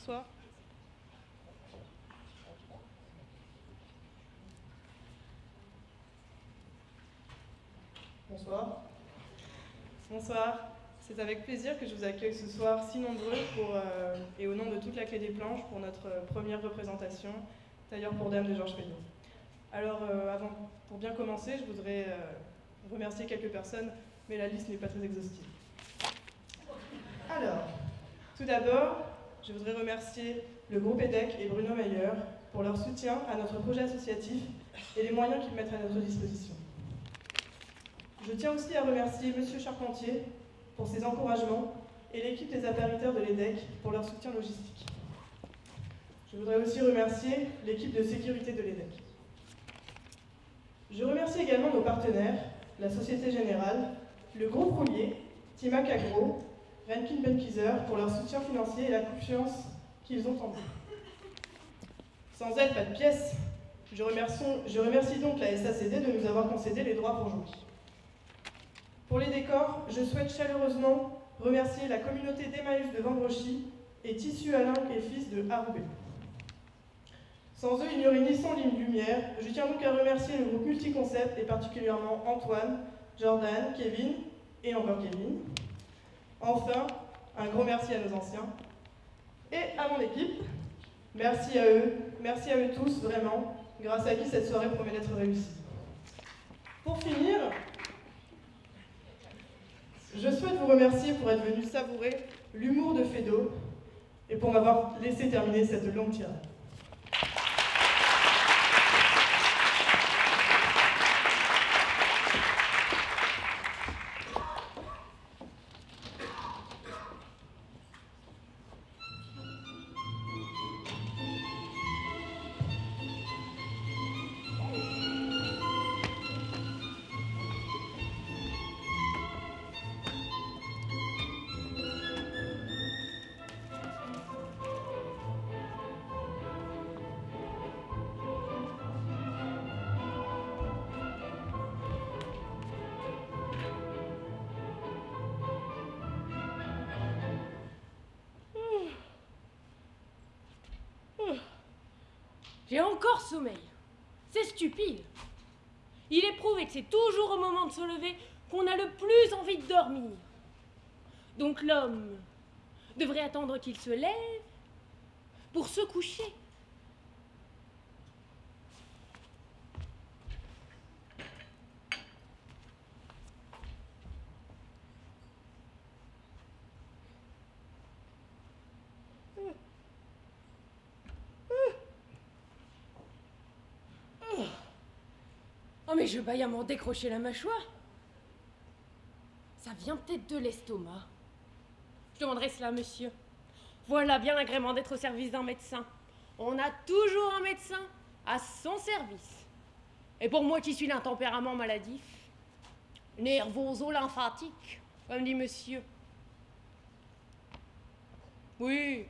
Bonsoir. Bonsoir. Bonsoir. C'est avec plaisir que je vous accueille ce soir si nombreux et au nom de toute la Clé des Planches pour notre première représentation Tailleur pour Dames de Georges Feydeau. Alors, pour bien commencer, je voudrais remercier quelques personnes, mais la liste n'est pas très exhaustive. Alors, tout d'abord, je voudrais remercier le groupe EDEC et Bruno Meyer pour leur soutien à notre projet associatif et les moyens qu'ils mettent à notre disposition. Je tiens aussi à remercier M. Charpentier pour ses encouragements et l'équipe des appariteurs de l'EDEC pour leur soutien logistique. Je voudrais aussi remercier l'équipe de sécurité de l'EDEC. Je remercie également nos partenaires, la Société Générale, le groupe Roulier, Timac Agro, Renkin Benckiser pour leur soutien financier et la confiance qu'ils ont en nous. Sans elle, pas de pièce. Je remercie donc la SACD de nous avoir concédé les droits pour jouer. Pour les décors, je souhaite chaleureusement remercier la communauté d'Emmaüs de Vendrochy et Tissu Alain et Fils de Haroubé. Sans eux, il n'y aurait ni son ni lumière. Je tiens donc à remercier le groupe Multiconcept et particulièrement Antoine, Jordan, Kevin et encore Kevin. Enfin, un gros merci à nos anciens et à mon équipe. Merci à eux tous, vraiment, grâce à qui cette soirée promet d'être réussie. Pour finir, je souhaite vous remercier pour être venu savourer l'humour de Feydeau et pour m'avoir laissé terminer cette longue tirade. J'ai encore sommeil. C'est stupide. Il est prouvé que c'est toujours au moment de se lever qu'on a le plus envie de dormir. Donc l'homme devrait attendre qu'il se lève pour se coucher. Oh mais je baille à m'en décrocher la mâchoire. Ça vient peut-être de l'estomac. Je demanderai cela, monsieur. Voilà bien l'agrément d'être au service d'un médecin. On a toujours un médecin à son service. Et pour moi qui suis d'un tempérament maladif, nervoso-lymphatique, comme dit monsieur. Oui,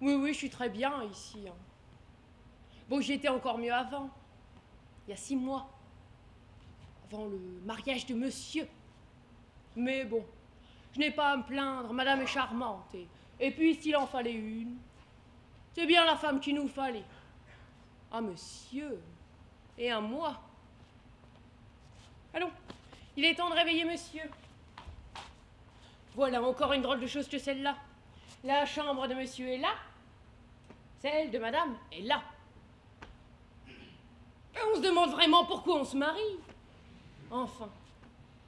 je suis très bien ici. Bon, j'étais encore mieux avant. Il y a 6 mois, avant le mariage de monsieur. Mais bon, je n'ai pas à me plaindre, madame est charmante. Et puis, s'il en fallait une, c'est bien la femme qu'il nous fallait. Ah, monsieur, et un moi. Allons, il est temps de réveiller monsieur. Voilà encore une drôle de chose que celle-là. La chambre de monsieur est là, celle de madame est là. On se demande vraiment pourquoi on se marie. Enfin,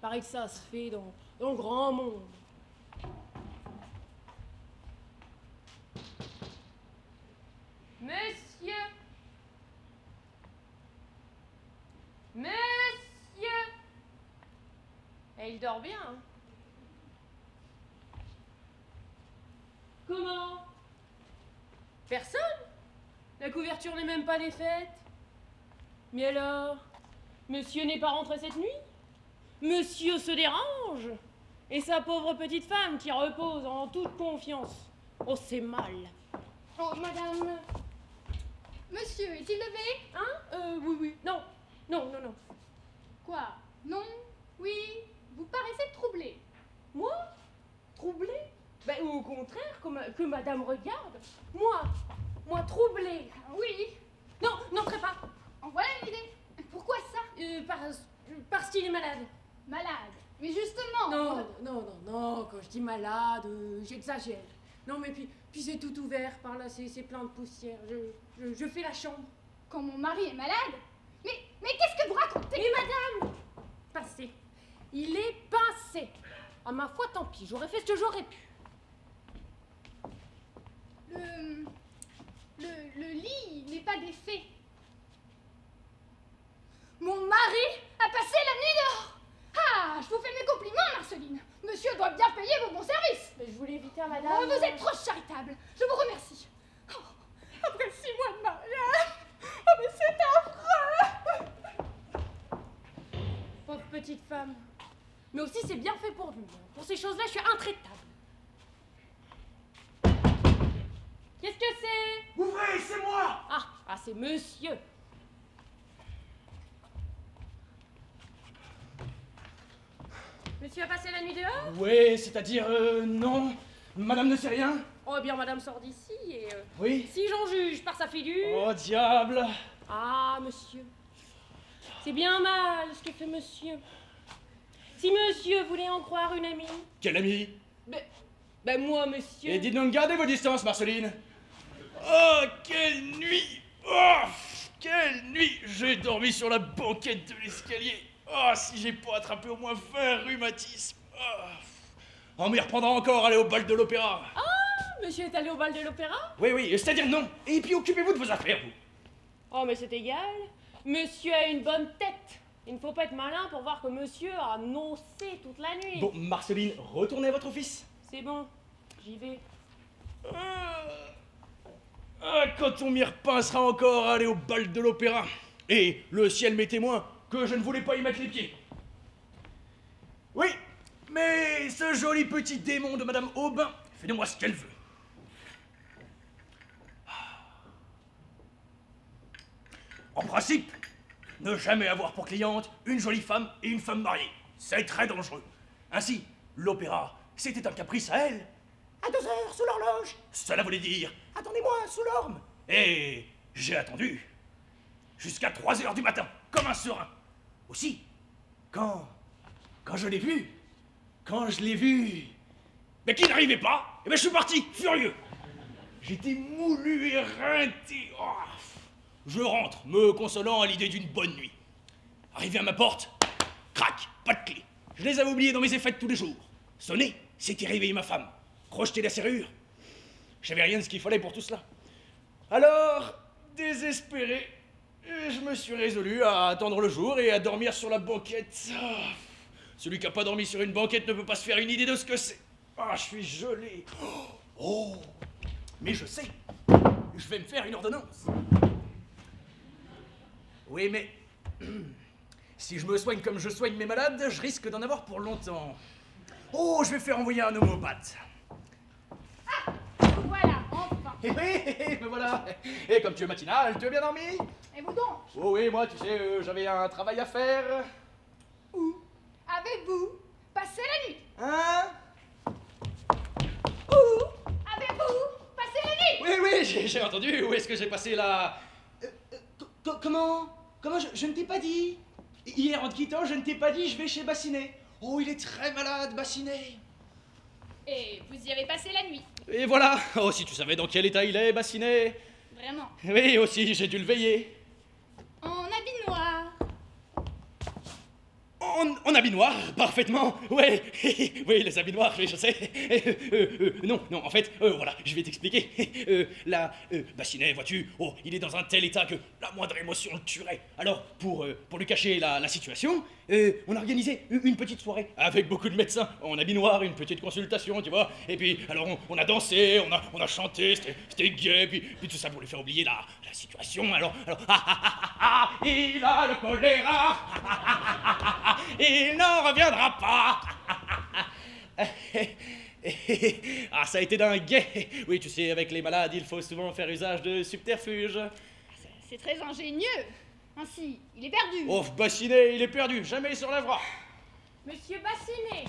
paraît que ça se fait dans le grand monde. Monsieur! Monsieur! Et il dort bien, hein? Comment? Personne? La couverture n'est même pas défaite. Mais alors, monsieur n'est pas rentré cette nuit? Monsieur se dérange? Et sa pauvre petite femme qui repose en toute confiance. Oh, c'est mal. Oh, madame. Monsieur, est-il levé? Hein? Oui. Non. Quoi? Non? Oui? Vous paraissez troublé. Moi? Troublé? Ben, ou au contraire, que madame regarde. Moi troublée. Oui, Non, n'entrez pas. en voilà une idée. Pourquoi ça? Parce qu'il est malade. Malade. Mais justement. Non, quand je dis malade, j'exagère. Non, mais puis c'est tout ouvert par là, c'est plein de poussière. Je fais la chambre. Quand mon mari est malade? Mais qu'est-ce que vous racontez? Mais madame, pincé. Il est pincé. À ma foi, tant pis, j'aurais fait ce que j'aurais pu. Le lit n'est pas défait. Mon mari a passé la nuit dehors. Ah, je vous fais mes compliments, Marceline. Monsieur doit bien payer vos bons services. Mais je voulais éviter à madame. Oh, vous êtes trop charitable. Je vous remercie. Oh, après 6 mois de mariage. Oh, mais c'est affreux. Pauvre petite femme. Mais aussi, c'est bien fait pour lui. Pour ces choses-là, je suis intraitable. Qu'est-ce que c'est? Ouvrez, c'est moi! Ah, c'est monsieur. Monsieur a passé la nuit dehors? Oui, c'est-à-dire, non. Madame ne sait rien? Oh, bien, madame sort d'ici et... Oui. Si j'en juge par sa figure... Oh, diable! Ah, monsieur. C'est bien mal ce que fait monsieur. Si monsieur voulait en croire une amie... Quel ami? Ben moi, monsieur... Et dites donc, gardez vos distances, Marceline. Oh, quelle nuit! Oh, quelle nuit! J'ai dormi sur la banquette de l'escalier. Oh, si j'ai pas attrapé au moins 20 rhumatismes. Oh. On m'y reprendra encore aller au bal de l'opéra. Ah, monsieur est allé au bal de l'opéra? Oui, c'est-à-dire non. Et puis occupez-vous de vos affaires, vous. Oh, mais c'est égal. Monsieur a une bonne tête. Il ne faut pas être malin pour voir que monsieur a nocé toute la nuit. Bon, Marceline, retournez à votre office. C'est bon, j'y vais. Quand on m'y repincera encore à aller au bal de l'opéra. Et le ciel m'est témoin que je ne voulais pas y mettre les pieds. Oui, mais ce joli petit démon de Madame Aubin fait de moi ce qu'elle veut. En principe, ne jamais avoir pour cliente une jolie femme et une femme mariée. C'est très dangereux. Ainsi, l'opéra, c'était un caprice à elle. À 2 heures, sous l'horloge. Cela voulait dire, attendez-moi, sous l'orme. Et j'ai attendu. Jusqu'à 3 heures du matin, comme un serein. Aussi, quand je l'ai vue, mais qui n'arrivait pas, et ben je suis parti, furieux. J'étais moulu et éreinté. Oh. Je rentre, me consolant à l'idée d'une bonne nuit. Arrivé à ma porte, crac, pas de clé. Je les avais oubliés dans mes effets de tous les jours. Sonner, c'était réveiller ma femme. Crocheter la serrure. Je savais rien de ce qu'il fallait pour tout cela. Alors, désespéré, je me suis résolu à attendre le jour et à dormir sur la banquette. Oh, celui qui n'a pas dormi sur une banquette ne peut pas se faire une idée de ce que c'est. Ah, je suis gelé. Oh, mais je sais. Je vais me faire une ordonnance. Oui, mais si je me soigne comme je soigne mes malades, je risque d'en avoir pour longtemps. Oh, je vais faire envoyer un homopathe. Ah, voilà, enfin. Eh oui, me voilà. Et comme tu es matinal, tu as bien dormi? Et vous donc? Oh oui, moi, tu sais, j'avais un travail à faire. Où avez-vous passé la nuit? Hein? Où avez-vous passé la nuit? Oui, j'ai entendu. Où est-ce que j'ai passé la... Comment je ne t'ai pas dit. Hier, en te quittant, je ne t'ai pas dit, je vais chez Bassinet. Oh, il est très malade, Bassinet. Et vous y avez passé la nuit? Et voilà. Oh, si tu savais dans quel état il est, Bassinet. Vraiment? Oui, aussi, j'ai dû le veiller. En habit noir? En habit noir, parfaitement. Ouais, oui, les habits noirs, oui, je sais. Non, en fait, voilà, je vais t'expliquer. Bassinet, vois-tu, oh, il est dans un tel état que la moindre émotion le tuerait. Alors, pour lui cacher la situation, on a organisé une petite soirée avec beaucoup de médecins en habit noir, une petite consultation, tu vois. Et puis, alors, on a dansé, on a chanté, c'était gai, puis tout ça pour lui faire oublier la situation. Alors, il a le choléra. Il n'en reviendra pas. Ah, ça a été d'un guet. Oui, tu sais, avec les malades, il faut souvent faire usage de subterfuges. C'est très ingénieux. Ainsi, il est perdu. Oh, Bassinet, il est perdu. Jamais il se relèvera. Monsieur Bassinet,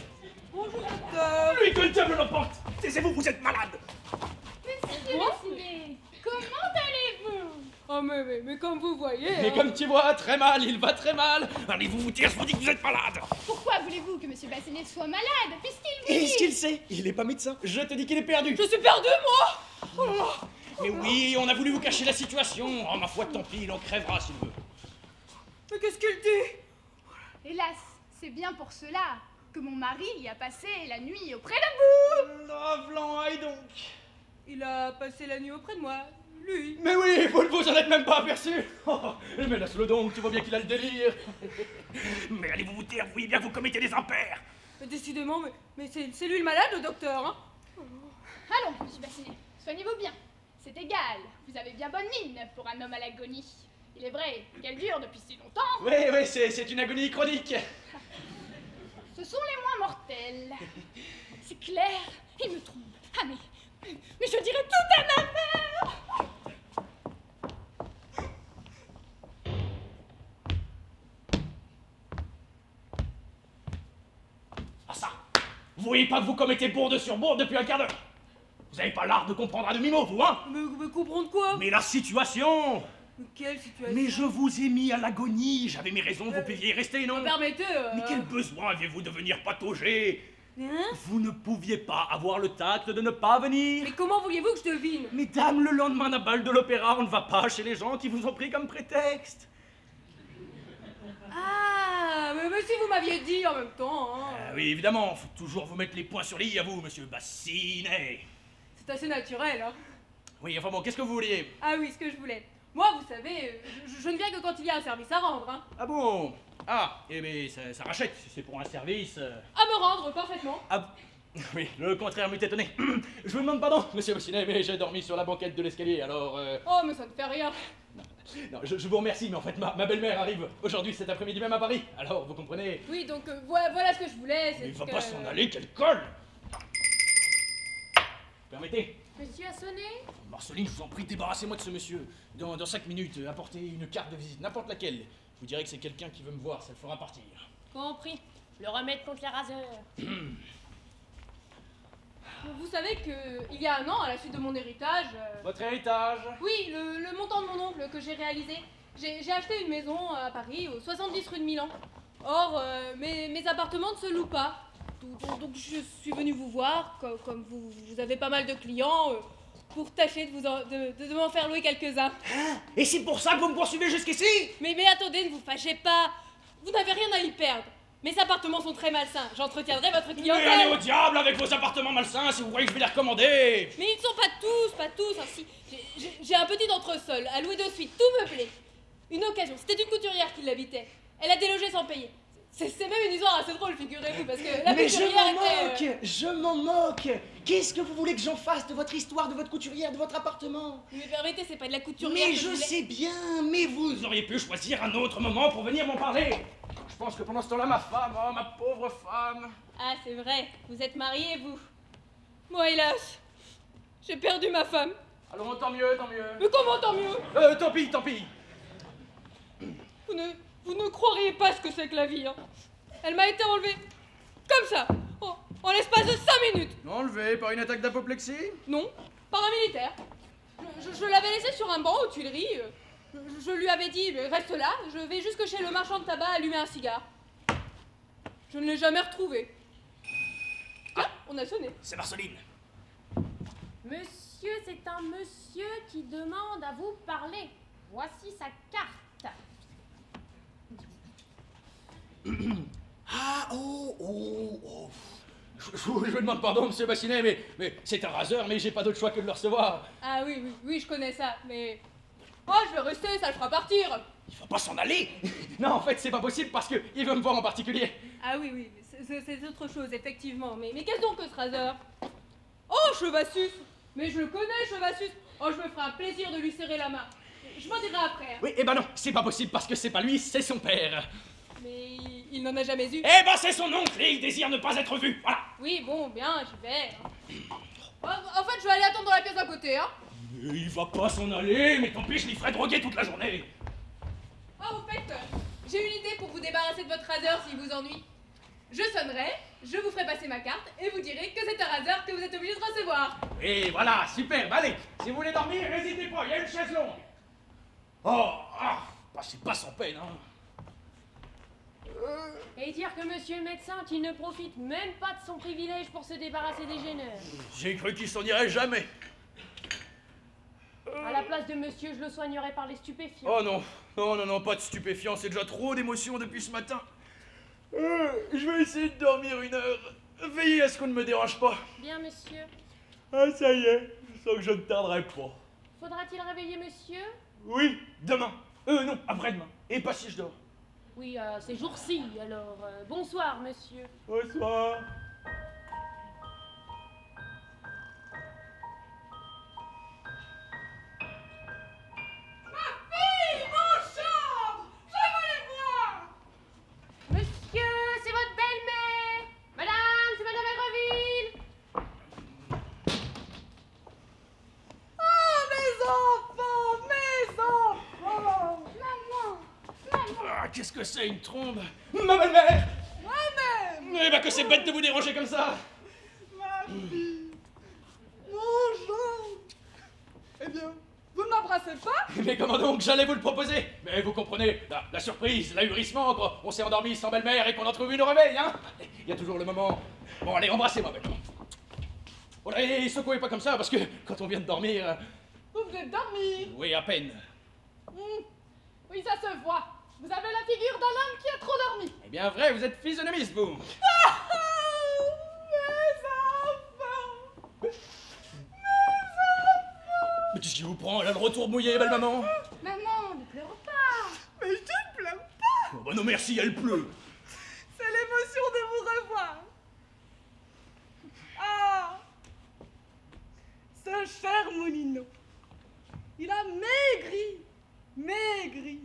Bonjour, docteur. Lui que le diable l'emporte. Taisez-vous, vous êtes malade. Monsieur Bassinet, comment allez-vous? Oh, mais comme vous voyez... Mais comme tu vois, très mal, il va très mal. Allez-vous vous dire, je vous dis que vous êtes malade. Pourquoi voulez-vous que Monsieur Bassinet soit malade, puisqu'il vous Est-ce qu'il sait? Il est pas médecin. Je te dis qu'il est perdu. Je suis perdu, moi. Oh là là. Mais oui, on a voulu vous cacher la situation. Oh, ma foi, tant pis, il en crèvera s'il veut. Mais qu'est-ce qu'il dit? Hélas, c'est bien pour cela que mon mari a passé la nuit auprès de vous. Oh, Blanc, aïe donc. Il a passé la nuit auprès de moi, lui. Mais oui, vous ne vous en êtes même pas aperçu. Oh, mais laisse-le donc, tu vois bien qu'il a le délire. Mais allez-vous vous taire, vous voyez bien que vous commettez des impairs. Mais décidément, mais c'est lui le malade, le docteur, hein. Allons, Monsieur Bassinet, soignez-vous bien. C'est égal, vous avez bien bonne mine pour un homme à l'agonie. Il est vrai qu'elle dure depuis si longtemps. Oui, c'est une agonie chronique. Ce sont les moins mortels. C'est clair, il me trompe. Ah mais je dirais tout à ma mère. Ah ça, vous voyez pas que vous commettez bourde sur bourde depuis un quart d'heure? Vous avez pas l'art de comprendre à demi-mot, vous, hein? Mais comprendre quoi? Mais la situation! Mais quelle situation? Mais je vous ai mis à l'agonie, j'avais mes raisons, vous pouviez y rester, non? Permettez... Mais quel besoin aviez-vous de venir patauger? Hein? Vous ne pouviez pas avoir le tact de ne pas venir? Mais comment vouliez-vous que je devine? Mesdames, le lendemain d'un bal de l'opéra, on ne va pas chez les gens qui vous ont pris comme prétexte. Ah, mais si vous m'aviez dit en même temps, hein. Oui, évidemment, faut toujours vous mettre les points sur les i à vous, monsieur Bassinet. C'est assez naturel, hein. Oui, enfin bon, qu'est-ce que vous vouliez? Ah oui, ce que je voulais. Moi, vous savez, je ne viens que quand il y a un service à rendre, hein. Ah bon? Ah, eh bien, ça rachète, si c'est pour un service... À me rendre, parfaitement. Ah, oui, le contraire m'eût étonné. Je vous demande pardon, monsieur Bassinet, mais j'ai dormi sur la banquette de l'escalier, alors... Oh, mais ça ne fait rien. Non, je vous remercie, mais en fait, ma belle-mère arrive aujourd'hui, cet après-midi même à Paris, alors vous comprenez... Oui, donc voilà ce que je voulais, Mais c'est il va que... pas s'en aller, quelle colle! Permettez? Monsieur a sonné? Marceline, je vous en prie, débarrassez-moi de ce monsieur. Dans 5 minutes, apportez une carte de visite, n'importe laquelle. Je vous dirai que c'est quelqu'un qui veut me voir, ça le fera partir. Compris. Je le remets contre les raseurs. Vous savez que il y a un an, à la suite de mon héritage... Votre héritage? Oui, le montant de mon oncle que j'ai réalisé. J'ai acheté une maison à Paris, au 70 rue de Milan. Or, mes appartements ne se louent pas. Donc je suis venue vous voir, comme vous avez pas mal de clients, pour tâcher de m'en faire louer quelques-uns. Ah, et c'est pour ça que vous me poursuivez jusqu'ici? Mais attendez, ne vous fâchez pas. Vous n'avez rien à y perdre. Mes appartements sont très malsains. J'entretiendrai votre Mais clientèle. allez au diable avec vos appartements malsains si vous croyez que je vais les recommander. Mais ils ne sont pas tous. Ainsi, j'ai un petit entresol à louer de suite, tout meublé. Une occasion, c'était une couturière qui l'habitait. Elle a délogé sans payer. C'est même une histoire assez drôle, figurez-vous, parce que la Mais je couturière m'en était... moque! Je m'en moque! Qu'est-ce que vous voulez que j'en fasse de votre histoire, de votre couturière, de votre appartement? Mais permettez, c'est pas de la couturière Mais que je voulais. sais bien, mais vous... Vous auriez pu choisir un autre moment pour venir m'en parler. Je pense que pendant ce temps-là, ma femme, oh ma pauvre femme... Ah, c'est vrai, vous êtes mariés, vous. Moi, hélas, j'ai perdu ma femme. Alors tant mieux, tant mieux. Mais comment tant mieux? Tant pis, tant pis. Vous ne croiriez pas ce que c'est que la vie, hein. Elle m'a été enlevée, comme ça, en l'espace de 5 minutes. Enlevé par une attaque d'apoplexie? Non, par un militaire. Je l'avais laissé sur un banc aux Tuileries. Je lui avais dit, reste là, je vais jusque chez le marchand de tabac allumer un cigare. Je ne l'ai jamais retrouvé. Tiens, on a sonné. C'est Marceline. Monsieur, c'est un monsieur qui demande à vous parler. Voici sa carte. Ah, Je vous demande pardon, monsieur Bassinet, mais c'est un raseur, mais j'ai pas d'autre choix que de le recevoir. Ah oui, je connais ça, mais... Oh, je vais rester, ça le fera partir. Il va pas s'en aller. Non, en fait, c'est pas possible parce que il veut me voir en particulier. Ah oui, c'est autre chose, effectivement. Mais qu'est-ce donc que ce raseur? Oh, Chevassus. Mais je le connais, Chevassus. Oh, je me ferai un plaisir de lui serrer la main. Je m'en dirai après. Hein. Oui, eh ben non, c'est pas possible parce que c'est pas lui, c'est son père. Mais il n'en a jamais eu. Eh ben c'est son oncle et il désire ne pas être vu, voilà. Oui, bon, bien, j'y vais. En fait, je vais aller attendre dans la pièce à côté, hein. Mais il va pas s'en aller, mais tant pis, je l'y ferai droguer toute la journée. Ah, au fait, j'ai une idée pour vous débarrasser de votre raseur s'il vous ennuie. Je sonnerai, je vous ferai passer ma carte et vous direz que c'est un hasard que vous êtes obligé de recevoir. Et voilà, super, allez, si vous voulez dormir, n'hésitez pas, il y a une chaise longue. Oh, passez pas sans peine, hein. Et dire que monsieur le médecin, qu'il ne profite même pas de son privilège pour se débarrasser des gêneurs. J'ai cru qu'il s'en irait jamais. À la place de monsieur, je le soignerai par les stupéfiants. Oh non, non, non, non, pas de stupéfiants, c'est déjà trop d'émotions depuis ce matin. Je vais essayer de dormir 1 heure. Veillez à ce qu'on ne me dérange pas. Bien, monsieur. Ah, ça y est, je sens que je ne tarderai pas. Faudra-t-il réveiller monsieur? Oui, demain. Non, après-demain. Et pas si je dors. Oui, ces jours-ci, alors. Bonsoir, monsieur. Bonsoir. Monsieur, c'est votre belle-mère. Madame, c'est madame Agreville. Ah, qu'est-ce que c'est, une trombe? Ma belle-mère! Moi-même! Eh ben que c'est bête de vous déranger comme ça! Ma fille. Bonjour. Eh bien, vous ne m'embrassez pas? Mais comment donc, j'allais vous le proposer! Mais vous comprenez, la surprise, l'ahurissement, quoi. On s'est endormi sans belle-mère et qu'on en trouve une au réveil, hein? Il y a toujours le moment... Bon, allez, embrassez-moi maintenant. Bon, et secouez pas comme ça, parce que quand on vient de dormir... Vous venez de dormir. Oui, à peine. Oui, ça se voit. Vous avez la figure d'un homme qui a trop dormi. Eh bien, vrai, vous êtes physionomiste, vous! Mes enfants. Mais qu'est-ce qui vous prend, là, le retour mouillé, belle maman? Maman, ne pleure pas. Mais je ne pleure pas. Oh, bah non, merci, elle pleut! C'est l'émotion de vous revoir. Ah, ce cher Moulino. Il a maigri.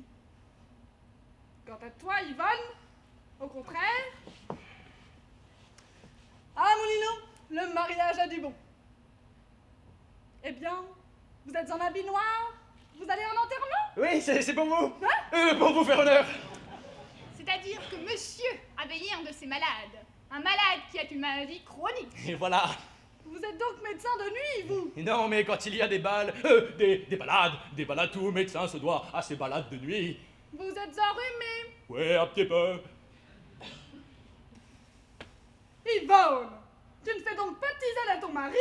Quant à toi, Yvonne, au contraire. Ah, Moulino, le mariage a du bon. Eh bien, vous êtes en habit noir? Vous allez en enterrement? Oui, c'est pour vous! Pour vous faire honneur! C'est-à-dire que monsieur a veillé un de ses malades. Un malade qui a une maladie chronique. Et voilà! Vous êtes donc médecin de nuit, vous? Non, mais quand il y a des balles, des balades, tout médecin se doit à ses balades de nuit. Vous êtes enrhumé. Ouais, un petit peu. Yvonne, tu ne fais donc pas de tisane à ton mari?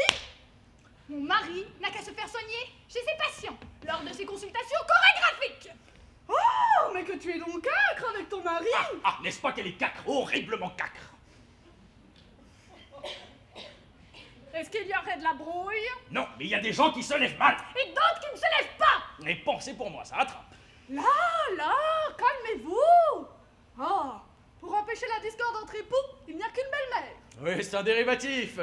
Mon mari n'a qu'à se faire soigner chez ses patients lors de ses consultations chorégraphiques. Oh, mais que tu es donc âcre avec ton mari. Ah, n'est-ce pas qu'elle est cacre, horriblement cacre? Est-ce qu'il y aurait de la brouille? Non, mais il y a des gens qui se lèvent mal. Et d'autres qui ne se lèvent pas. Et pensez pour moi, ça attrape. Là, calmez-vous. Oh, pour empêcher la discorde entre époux, il n'y a qu'une belle-mère. Oui, c'est un dérivatif.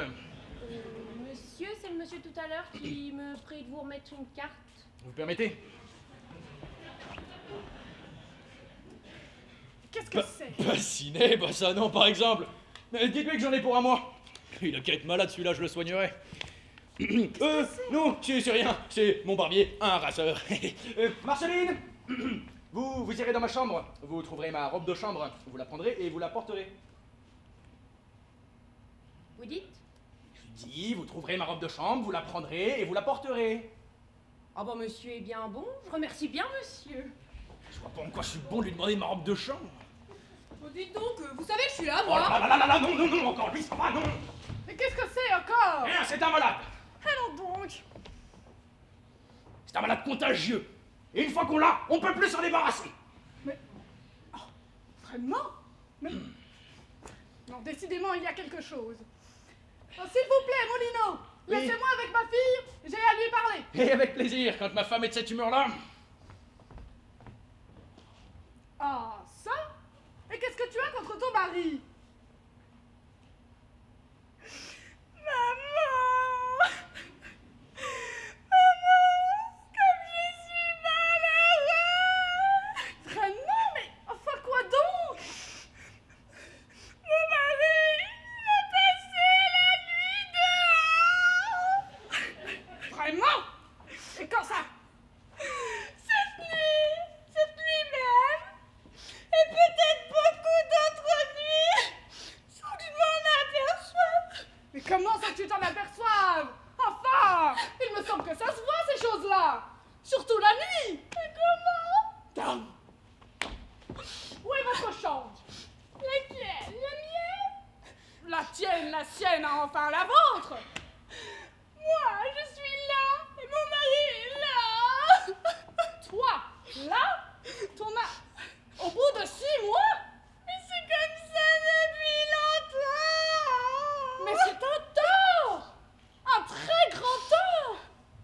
Monsieur, c'est le monsieur tout à l'heure qui me prie de vous remettre une carte. Vous permettez? Qu'est-ce que c'est? Pas ciné, bah ça non, par exemple. Mais dites-lui que j'en ai pour un mois. Il a qu'à être malade, celui-là, je le soignerai. Non, c'est rien, c'est mon barbier, un rasseur. Marceline, vous irez dans ma chambre, vous trouverez ma robe de chambre, vous la prendrez et vous la porterez. Vous dites? Je dis, vous trouverez ma robe de chambre, vous la prendrez et vous la porterez. Ah bah monsieur est bien bon, je remercie bien monsieur. Je vois pas en quoi je suis bon de lui demander ma robe de chambre. Oh, dites donc, vous savez que je suis là, Oh moi. là, non, encore lui, ça va, non. Mais qu'est-ce que c'est encore? Rien, c'est un malade. Allons donc. C'est un malade contagieux. Et une fois qu'on l'a, on peut plus s'en débarrasser. Mais... Oh, vraiment? Mais... Non, décidément, il y a quelque chose. Oh, s'il vous plaît, Moulino, Oui. laissez-moi avec ma fille, j'ai à lui parler. Et avec plaisir, quand ma femme est de cette humeur-là. Ah, ça? Et qu'est-ce que tu as contre ton mari? Maman! Maman, comme je suis malheureux! Vraiment, mais enfin quoi donc? Mon mari, il a passé la nuit dehors! Vraiment? Et quand ça? Cette nuit même, et peut-être beaucoup d'autres nuits. Surtout la nuit. Mais comment? Dame. Où est votre chambre? Laquelle? La mienne? La tienne, la sienne, enfin la vôtre. Moi, je suis là et mon mari est là. Toi, là? Ton Au bout de 6 mois? Mais c'est comme ça depuis longtemps. Mais c'est un tort! Un très grand tort!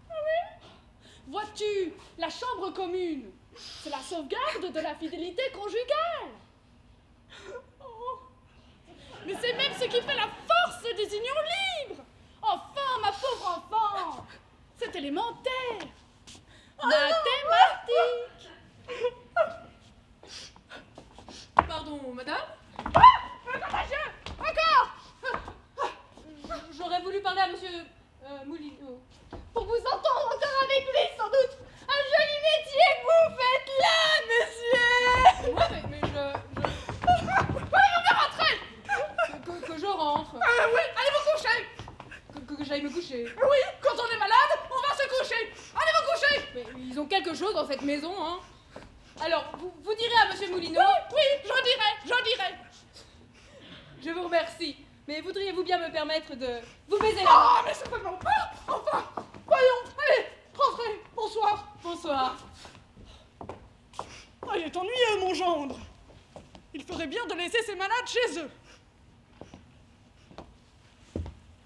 Oui? Vois-tu, la chambre commune, c'est la sauvegarde de la fidélité conjugale. Oh. Mais c'est même ce qui fait la force des unions libres. Enfin, ma pauvre enfant, c'est élémentaire. Mathématiques. Pardon, madame? Encore! J'aurais voulu parler à monsieur Moulineau. Pour vous entendre encore avec lui, sans doute. Un joli métier que vous faites là, monsieur. Ouais, mais que je rentre. Oui, allez vous coucher. Que j'aille me coucher. Oui, quand on est malade, on va se coucher. Allez vous coucher. Mais ils ont quelque chose dans cette maison, hein. Alors, vous direz à monsieur Moulineau. Oui, j'en dirai. Je vous remercie. Mais voudriez-vous bien me permettre de vous baiser la main? Ah, mais certainement pas. Enfin, voyons, allez, rentrez. Bonsoir. Bonsoir. Ah, il est ennuyeux, mon gendre. Il ferait bien de laisser ses malades chez eux.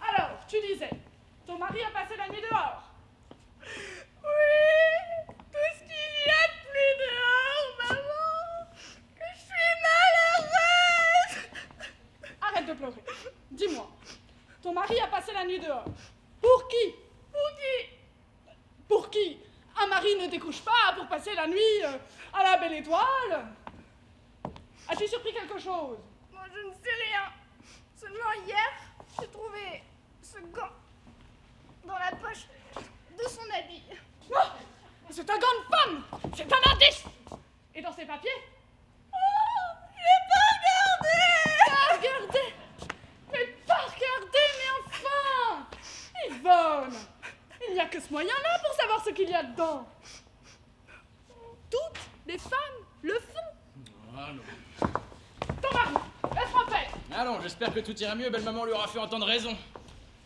Alors, tu disais, ton mari a passé la nuit dehors. Oui, tout ce qu'il y a de plus dehors, maman. Que je suis malheureuse. Arrête de pleurer. Dis-moi, ton mari a passé la nuit dehors. Pour qui? Pour qui? Un mari ne découche pas pour passer la nuit à la belle étoile. As-tu surpris quelque chose? Moi, je ne sais rien. Seulement hier, j'ai trouvé ce gant dans la poche de son habit. Ah, c'est un gant de femme. C'est un indice. Et dans ses papiers? Oh, j'ai pas regardé. Pas regardé. Mais pas regardé, mais enfin! Yvonne! Il n'y a que ce moyen-là pour savoir ce qu'il y a dedans. Toutes les femmes le font. Ah non. Ton mari, laisse-moi faire. Ah non, j'espère que tout ira mieux, belle maman lui aura fait entendre raison.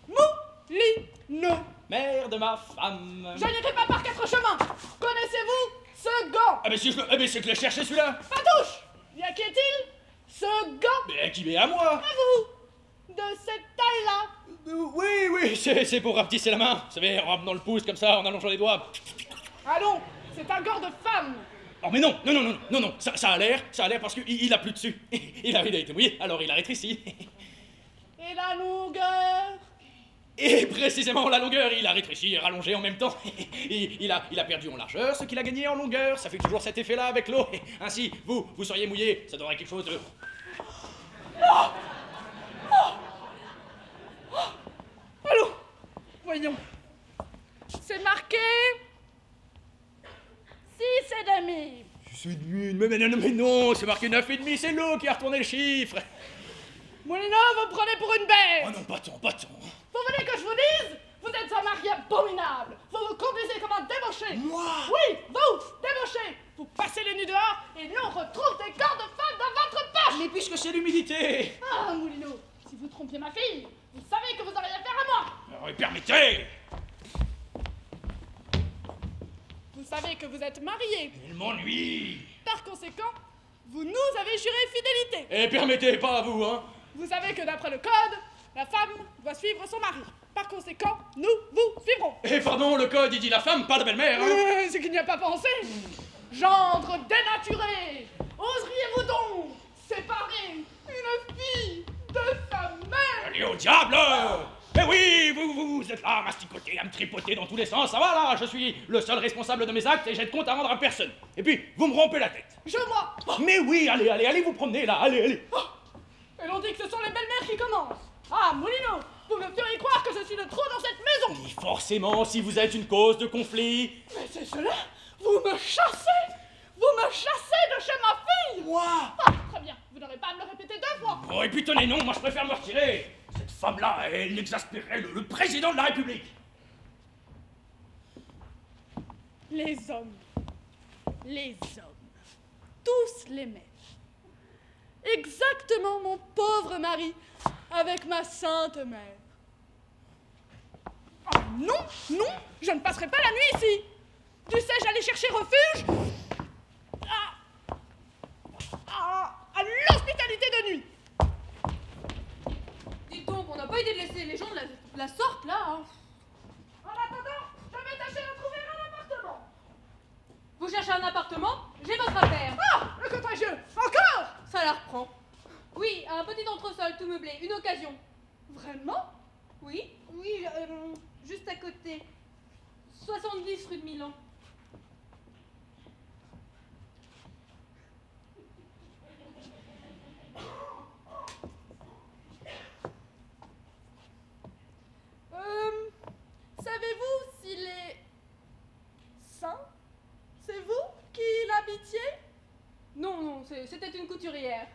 Moulineau. Mère de ma femme. Je n'irai pas par 4 chemins. Connaissez-vous ce gant? Ah mais si c'est que je l'ai cherché celui-là. Fatouche! Bien qui est-il? Ce gant Mais qui est à moi. à vous de cette taille-là. Oui, c'est pour rapetisser la main. Vous savez, en ramenant le pouce comme ça, en allongeant les doigts. Allons, c'est un gant de femme. Oh mais non, ça a l'air parce qu'il a plus dessus. Il a été mouillé, alors il a rétréci. Et la longueur? Et précisément la longueur, il a rétréci et rallongé en même temps. Il a perdu en largeur, ce qu'il a gagné en longueur. Ça fait toujours cet effet-là avec l'eau. Ainsi, vous seriez mouillé, ça donnerait quelque chose de... Allons, voyons. C'est marqué 6,5. C'est mais non, c'est marqué 9,5, c'est l'eau qui a retourné le chiffre. Moulineau, vous me prenez pour une bête. Oh non, pas tant. Vous voulez que je vous dise? Vous êtes un mari abominable. Vous vous conduisez comme un débauché. Moi? Oui, vous, débauché. Vous passez les nuits dehors et l'on retrouve des corps de femmes dans votre poche. Mais puisque c'est l'humidité. Ah, Moulineau, si vous trompiez ma fille, vous savez que vous auriez affaire à moi. Alors, permettez. Vous savez que vous êtes marié. Il m'ennuie. Par conséquent, vous nous avez juré fidélité. Et permettez pas à vous, hein. Vous savez que d'après le code, la femme doit suivre son mari. Par conséquent, nous vous suivrons. Et pardon, le code, il dit la femme, pas la belle-mère, hein. C'est qu'il n'y a pas pensé. Gendre dénaturé, oseriez-vous donc séparer une fille de sa mère? Allez au diable. Mais oui, vous êtes là à masticoter, à me tripoter dans tous les sens, ça va là, je suis le seul responsable de mes actes et j'ai de compte à rendre à personne. Et puis, vous me rompez la tête. Moi. Mais oui, allez vous promener là, allez. Et l'on dit que ce sont les belles-mères qui commencent. Ah, Moulineau, vous me feriez croire que je suis de trop dans cette maison. Et forcément, si vous êtes une cause de conflit. Mais c'est cela. Vous me chassez de chez ma fille. Moi? Ah, très bien, vous n'aurez pas à me le répéter 2 fois. Oh, et puis tenez, non, moi je préfère me retirer. Cette femme-là, elle exaspérait le président de la République. Les hommes. Les hommes. Tous les mêmes. Exactement mon pauvre mari, avec ma sainte mère. Oh non, non, je ne passerai pas la nuit ici. Tu sais, j'allais chercher refuge à l'hospitalité de nuit. Dites donc, on n'a pas idée de laisser les gens de la sorte, là, hein. En attendant, je vais tâcher de trouver un appartement. Vous cherchez un appartement? J'ai votre affaire. Ah, le contagieux, encore. Ça la reprend. Oui, un petit entresol tout meublé, une occasion. Vraiment? Oui, oui, juste à côté. 70 rue de Milan. Savez-vous s'il est sain? C'est vous qui l'habitiez? Non, non, c'était une couturière.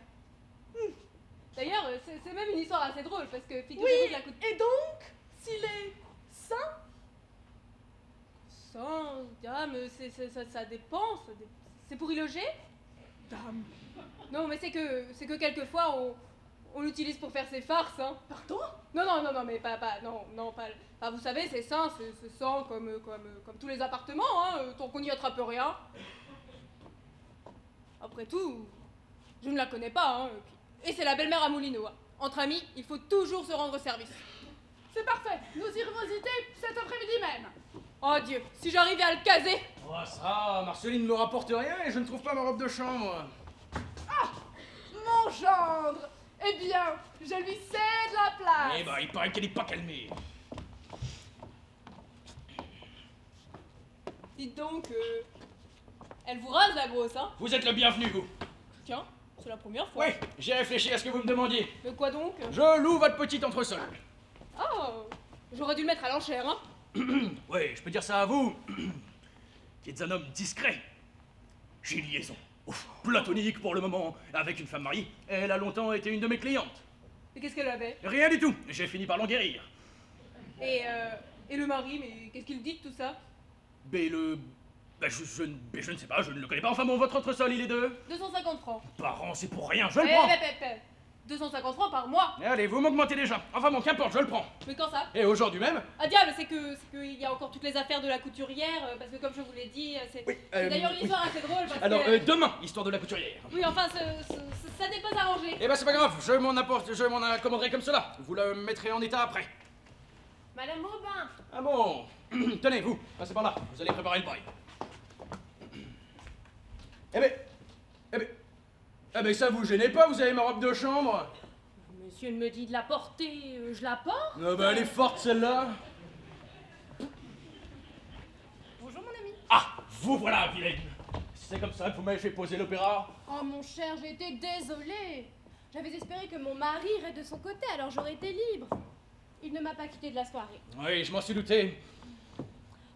D'ailleurs, c'est même une histoire assez drôle, parce que figurez-vous Oui, que la couturière... et donc, s'il est sain? Sans, dame, ça dépend, c'est pour y loger? Dame. Non, mais c'est que quelquefois, on l'utilise pour faire ses farces, hein. Pardon? Non, mais pas, vous savez, c'est sain, c'est sain comme tous les appartements, hein, tant qu'on n'y attrape rien. Après tout, je ne la connais pas, hein, et c'est la belle-mère à Moulineau, hein. Entre amis, il faut toujours se rendre service. C'est parfait, nous irons visiter cet après-midi même. Oh Dieu, si j'arrivais à le caser. Oh ça, Marceline ne me rapporte rien et je ne trouve pas ma robe de chambre. Ah, mon gendre. Eh bien, je lui cède la place. Eh ben, il paraît qu'elle n'est pas calmée. Dites donc, elle vous rase la grosse, hein? Vous êtes le bienvenu, vous. Tiens, c'est la première fois. Oui, j'ai réfléchi à ce que vous me demandiez. Mais quoi donc? Je loue votre petit entresol. Oh, j'aurais dû le mettre à l'enchère, hein? Oui, je peux dire ça à vous, qui êtes un homme discret. J'ai une liaison, platonique pour le moment, avec une femme mariée. Elle a longtemps été une de mes clientes. Et qu'est-ce qu'elle avait? Rien du tout, j'ai fini par l'en guérir. Et le mari, mais qu'est-ce qu'il dit de tout ça? Mais je ne sais pas, je ne le connais pas. Enfin bon, votre entresol, il est de 250 francs. par an, c'est pour rien, je le prends. 250 francs par mois. Allez, vous m'augmentez déjà. Enfin bon, qu'importe, je le prends. Mais quand ça? Et aujourd'hui même. Ah diable, c'est qu'il y a encore toutes les affaires de la couturière, parce que comme je vous l'ai dit, c'est d'ailleurs une histoire assez drôle. Parce Alors, que... demain, histoire de la couturière. Oui, enfin, ça n'est pas arrangé. Eh ben, c'est pas grave, je m'en accommoderai comme cela. Vous le mettrez en état après. Madame Aubin. Ah bon. Tenez, vous, passez par là, vous allez préparer le bail. Eh ben, ça vous gênez pas, vous avez ma robe de chambre? Monsieur me dit de la porter, je la porte? Ah ben, elle est forte celle-là. Bonjour mon ami. Ah, vous voilà, vilaine. C'est comme ça que vous m'avez fait poser l'opéra? Oh mon cher, j'ai été désolée. J'avais espéré que mon mari irait de son côté, alors j'aurais été libre. Il ne m'a pas quittée de la soirée. Oui, je m'en suis douté.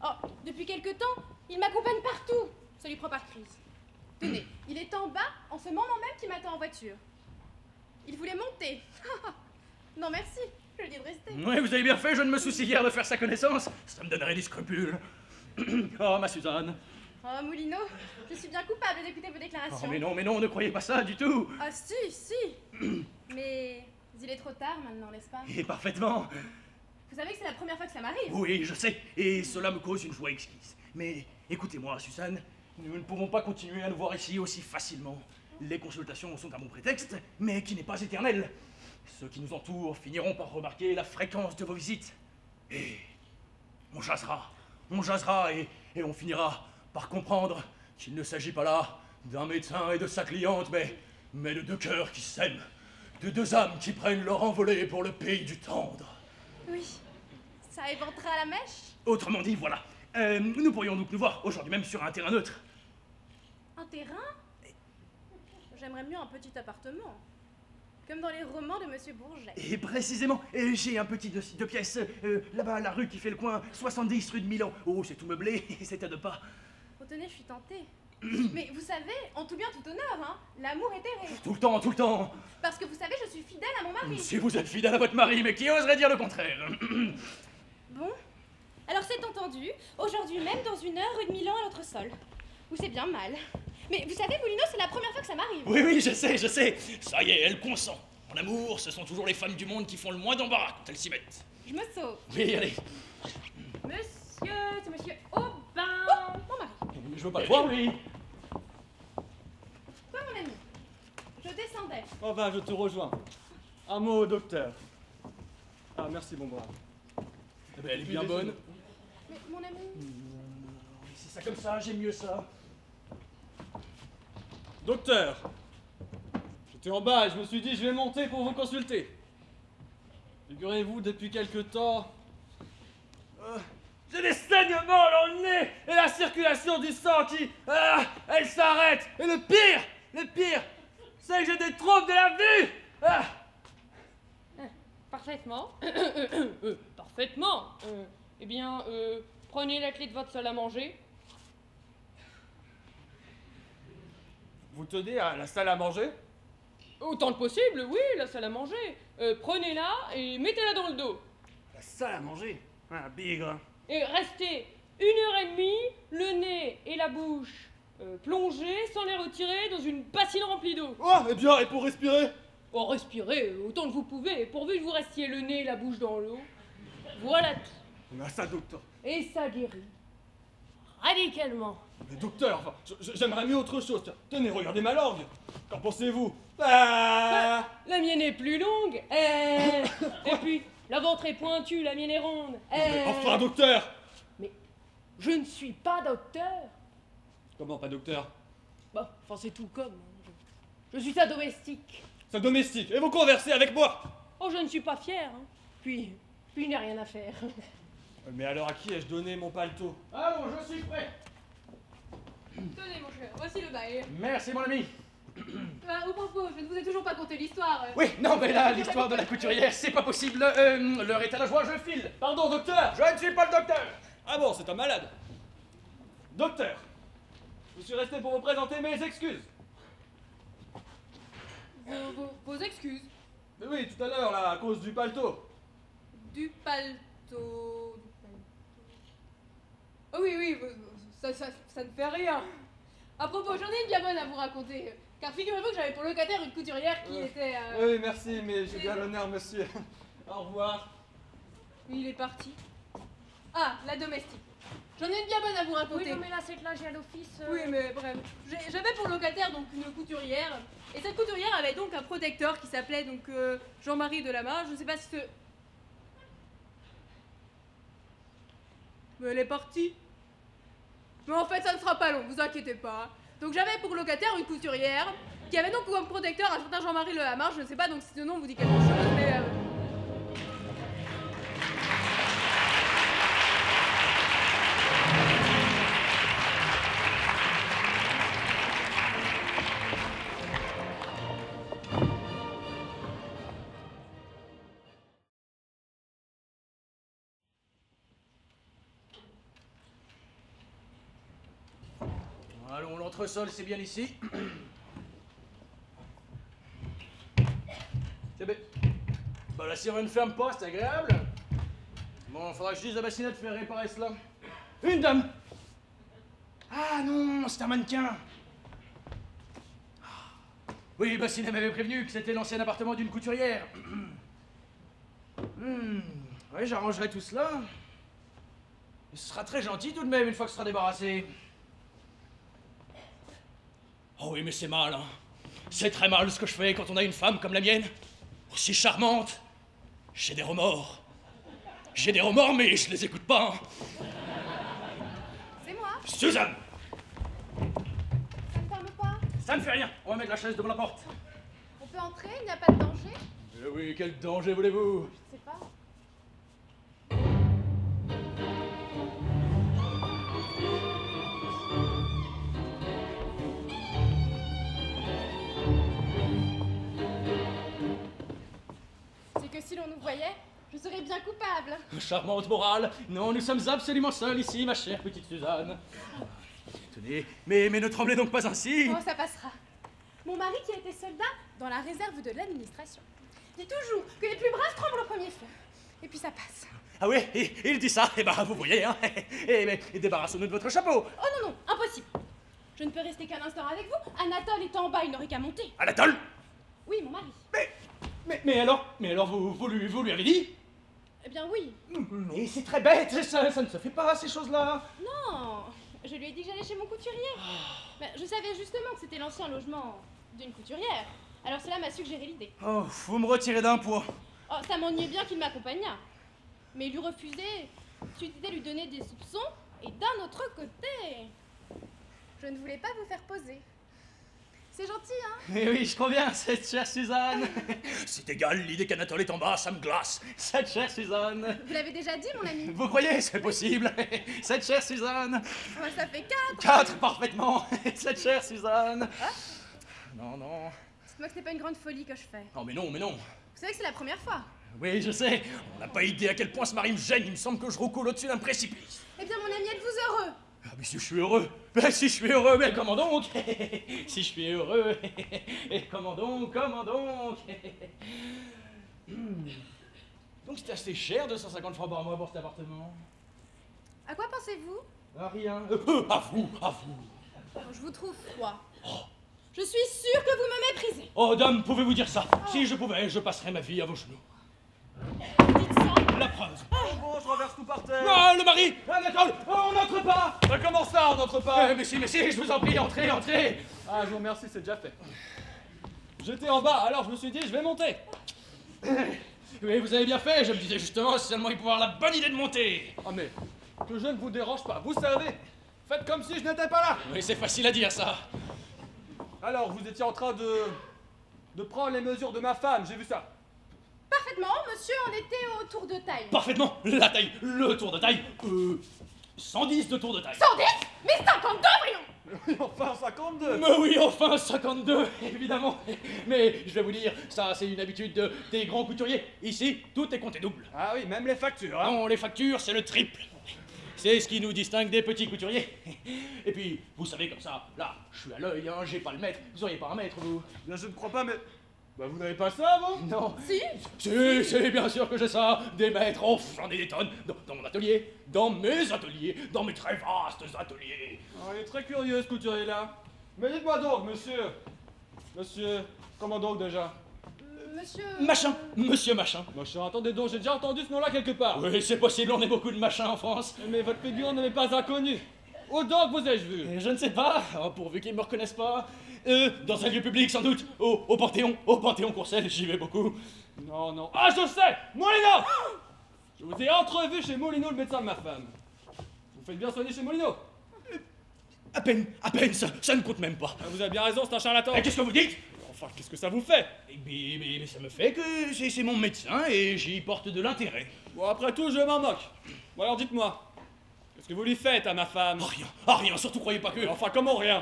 Oh, depuis quelque temps, il m'accompagne partout. Ça lui prend par crise. Tenez, il est en bas, en ce moment même qu'il m'attend en voiture. Il voulait monter. Non merci, je lui dis de rester. Oui, vous avez bien fait, je ne me soucie guère de faire sa connaissance. Ça me donnerait des scrupules. Oh, ma Suzanne. Oh Moulineau, je suis bien coupable d'écouter vos déclarations. Oh, mais non, ne croyez pas ça du tout. Ah si, si. Mais il est trop tard maintenant, n'est-ce pas? Et parfaitement. Vous savez que c'est la première fois que ça m'arrive. Oui, je sais, et cela me cause une joie exquise. Mais écoutez-moi, Suzanne, nous ne pouvons pas continuer à nous voir ici aussi facilement. Les consultations sont un bon prétexte, mais qui n'est pas éternel. Ceux qui nous entourent finiront par remarquer la fréquence de vos visites. Et on jasera, et on finira par comprendre qu'il ne s'agit pas là d'un médecin et de sa cliente, mais de deux cœurs qui s'aiment, de deux âmes qui prennent leur envolée pour le pays du tendre. Oui, ça éventera la mèche. Autrement dit, voilà. Nous pourrions donc nous voir aujourd'hui même sur un terrain neutre. Un terrain? J'aimerais mieux un petit appartement. Comme dans les romans de Monsieur Bourget. Et précisément, j'ai un petit de pièces, là-bas, la rue qui fait le coin, 70 rue de Milan. Oh, c'est tout meublé, c'est à deux pas. Retenez, je suis tentée. Mais vous savez, en tout bien, tout honneur, hein, l'amour est terrible. Tout le temps. Parce que vous savez, je suis fidèle à mon mari. Si vous êtes fidèle à votre mari, mais qui oserait dire le contraire? Bon, Alors c'est entendu, aujourd'hui même, dans 1 heure, rue de Milan, à l'autre sol. Où c'est bien mal. Mais vous savez, Moulino, c'est la première fois que ça m'arrive. Oui, oui, je sais. Ça y est, elle consent. En amour, ce sont toujours les femmes du monde qui font le moins d'embarras quand elles s'y mettent. Je me sauve. Oui, allez. Monsieur, c'est monsieur Aubin. Oh, mon mari. Je veux pas le voir, lui. Quoi, mon ami? Je descendais. Oh ben, je te rejoins. Un mot au docteur. Ah, merci, mon brave. Eh ben, elle est bien bonne. Mais mon ami... C'est ça comme ça, j'aime mieux ça. Docteur, j'étais en bas et je me suis dit, je vais monter pour vous consulter. Figurez-vous, depuis quelque temps, j'ai des saignements dans le nez et la circulation du sang qui, elle s'arrête. Et le pire, c'est que j'ai des troubles de la vue. Parfaitement. Parfaitement. Eh bien, prenez la clé de votre salle à manger. Vous tenez à la salle à manger? Autant que possible, oui, la salle à manger. Prenez-la et mettez-la dans le dos. La salle à manger? Ah, bigre. Et restez 1h30, le nez et la bouche plongés sans les retirer dans une bassine remplie d'eau. Oh, eh bien, et pour respirer? Oh, respirez autant que vous pouvez, pourvu que vous restiez le nez et la bouche dans l'eau. Voilà tout. On a ça, docteur. Et ça guérit. Radicalement. Mais docteur, enfin, j'aimerais mieux autre chose. Tenez, regardez ma langue. Qu'en pensez-vous? Ah, La mienne est plus longue. Et puis, la vôtre est pointue, la mienne est ronde. mais enfin, docteur. Mais je ne suis pas docteur. Comment pas docteur? Bah, enfin c'est tout comme. Je suis sa domestique. Sa domestique. Et vous conversez avec moi? Oh, je ne suis pas fière. Hein. Puis il n'y a rien à faire. Mais alors à qui ai-je donné mon paletot? Allons, je suis prêt. Tenez, mon cher, voici le bail. Merci, mon ami. Au propos, je ne vous ai toujours pas conté l'histoire. Oui, non, mais là, l'histoire de la couturière, c'est pas possible. L'heure est à la joie, je file. Pardon, docteur. Je ne suis pas le docteur. Ah bon, c'est un malade. Docteur, je suis resté pour vous présenter mes excuses. Vos excuses. Mais oui, tout à l'heure, là, à cause du paletot. Du paletot. Oh oui, ça ne fait rien. À propos, j'en ai une bien bonne à vous raconter. Car figurez-vous que j'avais pour locataire une couturière qui était... Oui, merci, mais j'ai bien l'honneur, monsieur. Au revoir. Il est parti. Ah, la domestique. J'en ai une bien bonne à vous raconter. Oui, non, mais là, c'est que là, j'ai à l'office. Oui, mais bref. J'avais pour locataire donc une couturière. Et cette couturière avait donc un protecteur qui s'appelait donc Jean-Marie Delamarre. Je ne sais pas si ce... Mais elle est partie. Mais en fait, ça ne sera pas long, vous inquiétez pas. Donc j'avais pour locataire une couturière qui avait donc comme protecteur un certain Jean-Marie Delamarre. Je ne sais pas donc si ce nom vous dit quelque chose, mais... Allons, l'entresol, c'est bien ici. C'est bien. Bah, la serrure ne ferme pas, c'est agréable. Bon, faudra que je dise à Bassinette de faire réparer cela. Une dame. Ah non, c'est un mannequin. Oui, Bassinette m'avait prévenu que c'était l'ancien appartement d'une couturière. Oui, j'arrangerai tout cela. Mais ce sera très gentil tout de même une fois que ce sera débarrassé. Oh oui, mais c'est mal, hein. C'est très mal ce que je fais quand on a une femme comme la mienne, aussi charmante. J'ai des remords. J'ai des remords, mais je les écoute pas. Hein. C'est moi. Suzanne, Ça ne ferme pas. ça ne fait rien. On va mettre la chaise devant la porte. On peut entrer, il n'y a pas de danger. Eh oui, quel danger voulez-vous? Je sais pas. C'est que si l'on nous voyait, je serais bien coupable. Charmante morale. Non, nous sommes absolument seuls ici, ma chère petite Suzanne. Tenez, mais ne tremblez donc pas ainsi. Oh, ça passera. Mon mari, qui a été soldat dans la réserve de l'administration, dit toujours que les plus braves tremblent au premier feu. Et puis ça passe. Ah oui, il dit ça. Eh ben, vous voyez, hein. Et débarrassons-nous de votre chapeau. Oh non, non, impossible. Je ne peux rester qu'un instant avec vous. Anatole est en bas, il n'aurait qu'à monter. Anatole? Oui, mon mari. Mais alors, vous lui avez dit? Eh bien oui. Mais c'est très bête, ça ne se fait pas, ces choses-là. Non, je lui ai dit que j'allais chez mon couturier. Mais je savais justement que c'était l'ancien logement d'une couturière. Alors cela m'a suggéré l'idée. Oh, vous me retirez d'un poids. Oh, ça m'ennuyait bien qu'il m'accompagnât. Mais lui refuser, c'était lui donner des soupçons. Et d'un autre côté, je ne voulais pas vous faire poser. C'est gentil, hein? Eh oui, je crois bien, cette chère Suzanne. C'est égal, l'idée qu'Anatole est en bas, ça me glace. Cette chère Suzanne. Vous l'avez déjà dit, mon ami? Vous croyez, c'est possible? Cette chère Suzanne. Oh, ça fait 4. 4, parfaitement. Cette chère Suzanne. Non. Dites-moi que ce n'est pas une grande folie que je fais. Non, mais non. Vous savez que c'est la première fois. Oui, je sais. On n'a pas idée à quel point ce mari me gêne. Il me semble que je recoule au-dessus d'un précipice. Eh bien, mon ami, êtes-vous heureux? Ah, mais si je suis heureux. Mais si je suis heureux, mais comment donc? Si je suis heureux. Et comment donc? Donc c'était assez cher, 250 francs par mois pour cet appartement. À quoi pensez-vous? Ah, rien. À vous. Oh, je vous trouve froid. Je suis sûre que vous me méprisez. Oh, dame, pouvez-vous dire ça? Si je pouvais, je passerais ma vie à vos genoux. Dites ça. La preuve. Bon, je renverse tout par terre. Ah, le mari! Anatole! On n'entre pas! Mais comment ça, on n'entre pas? Mais si, je vous en prie, entrez! Ah, je vous remercie, c'est déjà fait. J'étais en bas, alors je me suis dit, je vais monter. Oui, vous avez bien fait, je me disais justement, si seulement il pouvait avoir la bonne idée de monter. Ah mais, que je ne vous dérange pas, vous savez. Faites comme si je n'étais pas là. Oui, c'est facile à dire, ça. Alors, vous étiez en train de prendre les mesures de ma femme, j'ai vu ça. Parfaitement, monsieur, on était au tour de taille. Parfaitement, la taille, le tour de taille, 110 de tour de taille. 110? Mais 52, voyons! Oui, enfin, 52. Mais oui, enfin, 52, évidemment. Mais je vais vous dire, ça c'est une habitude des grands couturiers. Ici, tout est compté double. Ah oui, même les factures, hein. Non, les factures, c'est le triple. C'est ce qui nous distingue des petits couturiers. Et puis, vous savez comme ça, là, je suis à l'œil, hein, j'ai pas le mètre. Vous auriez pas un mètre, vous? Bien, je ne crois pas, mais... Bah, vous n'avez pas ça, vous? Non. Si? C'est bien sûr que j'ai ça. Des mètres, oh, j'en ai des tonnes. Dans mon atelier, dans mes ateliers, dans mes très vastes ateliers. Oh, il est très curieux, ce couturier-là. Mais dites-moi donc, monsieur... Monsieur... Comment donc, déjà? Monsieur... Monsieur Machin. Machin, attendez donc, j'ai déjà entendu ce nom-là quelque part. Oui, c'est possible, on est beaucoup de machins en France. Mais votre figure ne m'est pas inconnue. Où donc vous ai-je vu? Et je ne sais pas, oh, pourvu qu'ils me reconnaissent pas. Dans un lieu public, sans doute. Au Panthéon Courcelles, j'y vais beaucoup. Non. Ah, je sais! Molino! Je vous ai entrevu chez Molino, le médecin de ma femme. Vous faites bien soigner chez Molino? À peine, ça ne compte même pas. Ah, vous avez bien raison, c'est un charlatan. Et qu'est-ce que vous dites? Enfin, qu'est-ce que ça vous fait? Mais ça me fait que c'est mon médecin et j'y porte de l'intérêt. Bon, après tout, je m'en moque. Bon, alors dites-moi. Qu'est-ce que vous lui faites à ma femme? Rien, surtout croyez pas que... Enfin, comment rien?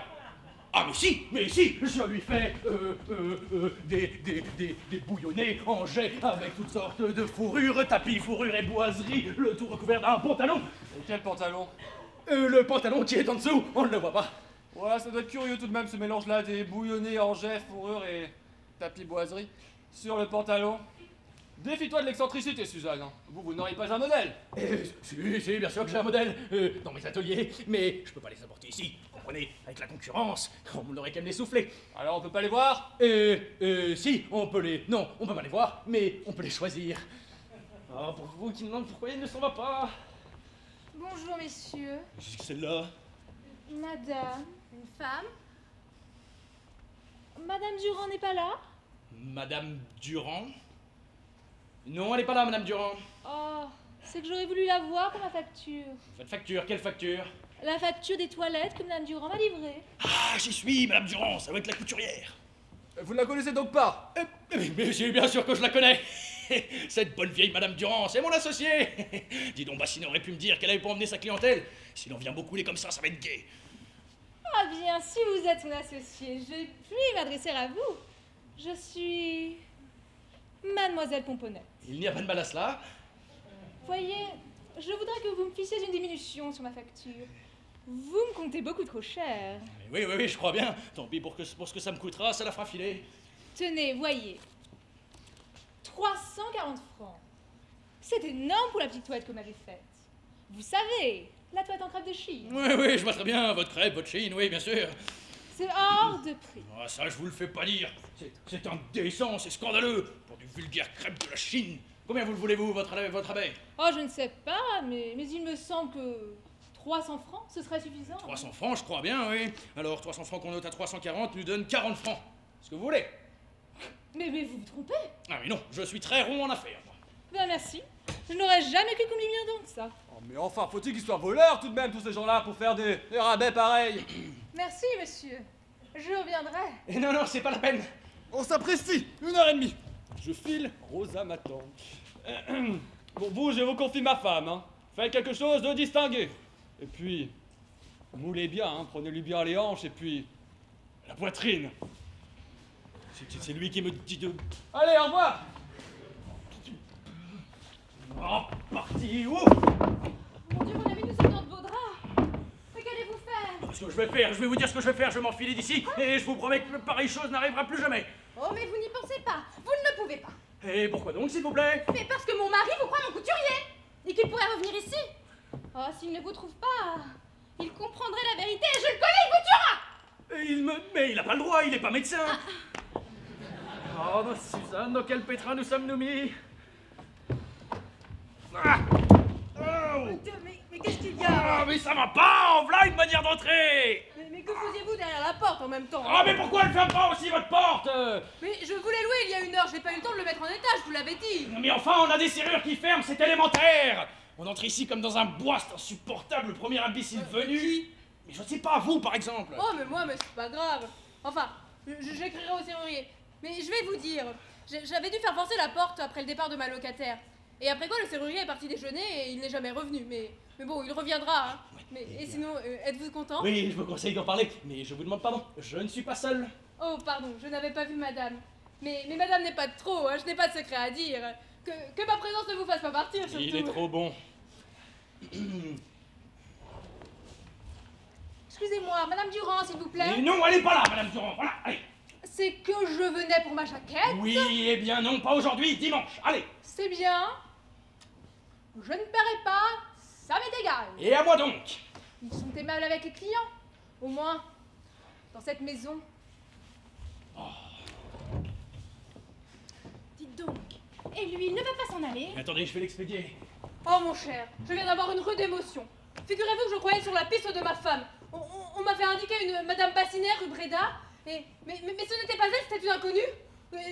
Ah mais si, je lui fais des bouillonnés en jet avec toutes sortes de fourrures, tapis, fourrures et boiseries, le tout recouvert d'un pantalon. Et quel pantalon? Le pantalon qui est en dessous, on ne le voit pas. Voilà, ça doit être curieux tout de même ce mélange-là des bouillonnés en jet, fourrure et tapis boiserie sur le pantalon. Défie-toi de l'excentricité, Suzanne. Vous n'auriez pas un modèle? Si, bien sûr que j'ai un modèle dans mes ateliers, mais je peux pas les apporter ici. Comprenez, avec la concurrence, on aurait qu'à me les souffler. Alors on peut pas les voir? Si, on peut les... Non, on peut pas les voir, mais on peut les choisir. Oh, pour vous qui me demandez pourquoi il ne s'en va pas. Bonjour, messieurs. Qu'est-ce que c'est celle-là? Madame. Une femme? Madame Durand n'est pas là? Madame Durand? Non, elle n'est pas là, Madame Durand. Oh, c'est que j'aurais voulu la voir pour ma facture. Votre facture, quelle facture? La facture des toilettes que Madame Durand m'a livrée. Ah, j'y suis, Madame Durand, ça va être la couturière. Vous ne la connaissez donc pas? Mais c'est bien sûr que je la connais. Cette bonne vieille Madame Durand, c'est mon associée. Dis donc, Bassine aurait pu me dire qu'elle avait pas emmené sa clientèle. S'il en vient beaucoup les comme ça va être gai. Ah bien, si vous êtes mon associé, je puis m'adresser à vous. Je suis... Mademoiselle Pomponnet. Il n'y a pas de mal à cela. Voyez, je voudrais que vous me fissiez une diminution sur ma facture. Vous me comptez beaucoup trop cher. Oui, je crois bien. Tant pis pour ce que ça me coûtera, ça la fera filer. Tenez, voyez. 340 francs. C'est énorme pour la petite toilette que vous m'avez faite. Vous savez, la toilette en crêpe de Chine. Oui, je vois très bien, votre crêpe, votre chine, oui, bien sûr. C'est hors de prix. Ah, ça, je vous le fais pas dire. C'est indécent, c'est scandaleux, pour du vulgaire crêpe de la Chine. Combien vous le voulez-vous, votre abeille? Oh, je ne sais pas, mais il me semble que 300 francs, ce serait suffisant. 300 francs, je crois bien, oui. Alors, 300 francs qu'on note à 340 nous donne 40 francs. Est-ce que vous voulez? Mais vous vous trompez. Ah mais non, je suis très rond en affaires, moi. Ben merci. Je n'aurais jamais cru qu'on lui bien donc ça. Oh, mais enfin, faut-il qu'ils soient voleurs tout de même, tous ces gens-là, pour faire des rabais pareils? Merci, monsieur. Je reviendrai. Et non, c'est pas la peine. On s'apprécie, 1h30. Je file, Rosa m'attend. Pour vous, je vous confie ma femme, hein. Faites quelque chose de distingué. Et puis, moulez bien, hein. Prenez-lui bien les hanches, et puis, la poitrine. C'est lui qui me dit de... Allez, au revoir. Oh, parti, où? Mon Dieu, mon ami, nous sommes dans de beaux draps. Mais qu'allez-vous faire? Ce que je vais faire, je vais vous dire ce que je vais faire, je vais m'enfiler d'ici, et je vous promets que pareille chose n'arrivera plus jamais. Oh, mais vous n'y pensez pas. Vous ne pouvez pas. Et pourquoi donc, s'il vous plaît? Mais parce que mon mari vous croit mon couturier. Et qu'il pourrait revenir ici. Oh, s'il ne vous trouve pas, il comprendrait la vérité et je le connais, il vous tuera. Mais il n'a pas le droit, il n'est pas médecin. Oh, Suzanne, dans quel pétrin nous sommes-nous mis? Ah. Oh. Mais qu'est-ce qu'il y a? Ah, mais ça va pas, voilà une manière d'entrer. Mais que faisiez-vous derrière la porte en même temps? Ah, mais pourquoi elle ferme pas aussi votre porte? Mais je voulais louer il y a 1 heure, j'ai pas eu le temps de le mettre en état, je vous l'avais dit. Mais enfin, on a des serrures qui ferment, c'est élémentaire. On entre ici comme dans un bois, c'est insupportable, le premier imbécile venu. Mais je ne sais pas, vous par exemple. Oh, mais moi, mais c'est pas grave. Enfin, j'écrirai au serrurier. Mais je vais vous dire, j'avais dû faire forcer la porte après le départ de ma locataire. Et après quoi, le serrurier est parti déjeuner et il n'est jamais revenu. Mais bon, il reviendra. Hein. Et sinon, êtes-vous content? Oui, je vous conseille d'en parler, mais je vous demande pardon, je ne suis pas seul. Oh, pardon, je n'avais pas vu madame. Mais madame n'est pas de trop, hein, je n'ai pas de secret à dire. Que ma présence ne vous fasse pas partir, surtout. Il est trop bon. Excusez-moi, madame Durand, s'il vous plaît. Mais non, elle est pas là, madame Durand, voilà, allez. C'est que je venais pour ma jaquette. Oui, eh bien non, pas aujourd'hui, dimanche, allez. C'est bien. Je ne paierai pas, ça m'est égal. Et à moi donc. Ils sont aimables avec les clients. Au moins, dans cette maison. Dites donc. Et lui, il ne va pas s'en aller. Mais attendez, je vais l'expédier. Oh mon cher, je viens d'avoir une rude émotion. Figurez-vous que je croyais sur la piste de ma femme. On m'avait indiqué une madame Bassinet rue Bréda. Mais ce n'était pas elle, c'était une inconnue.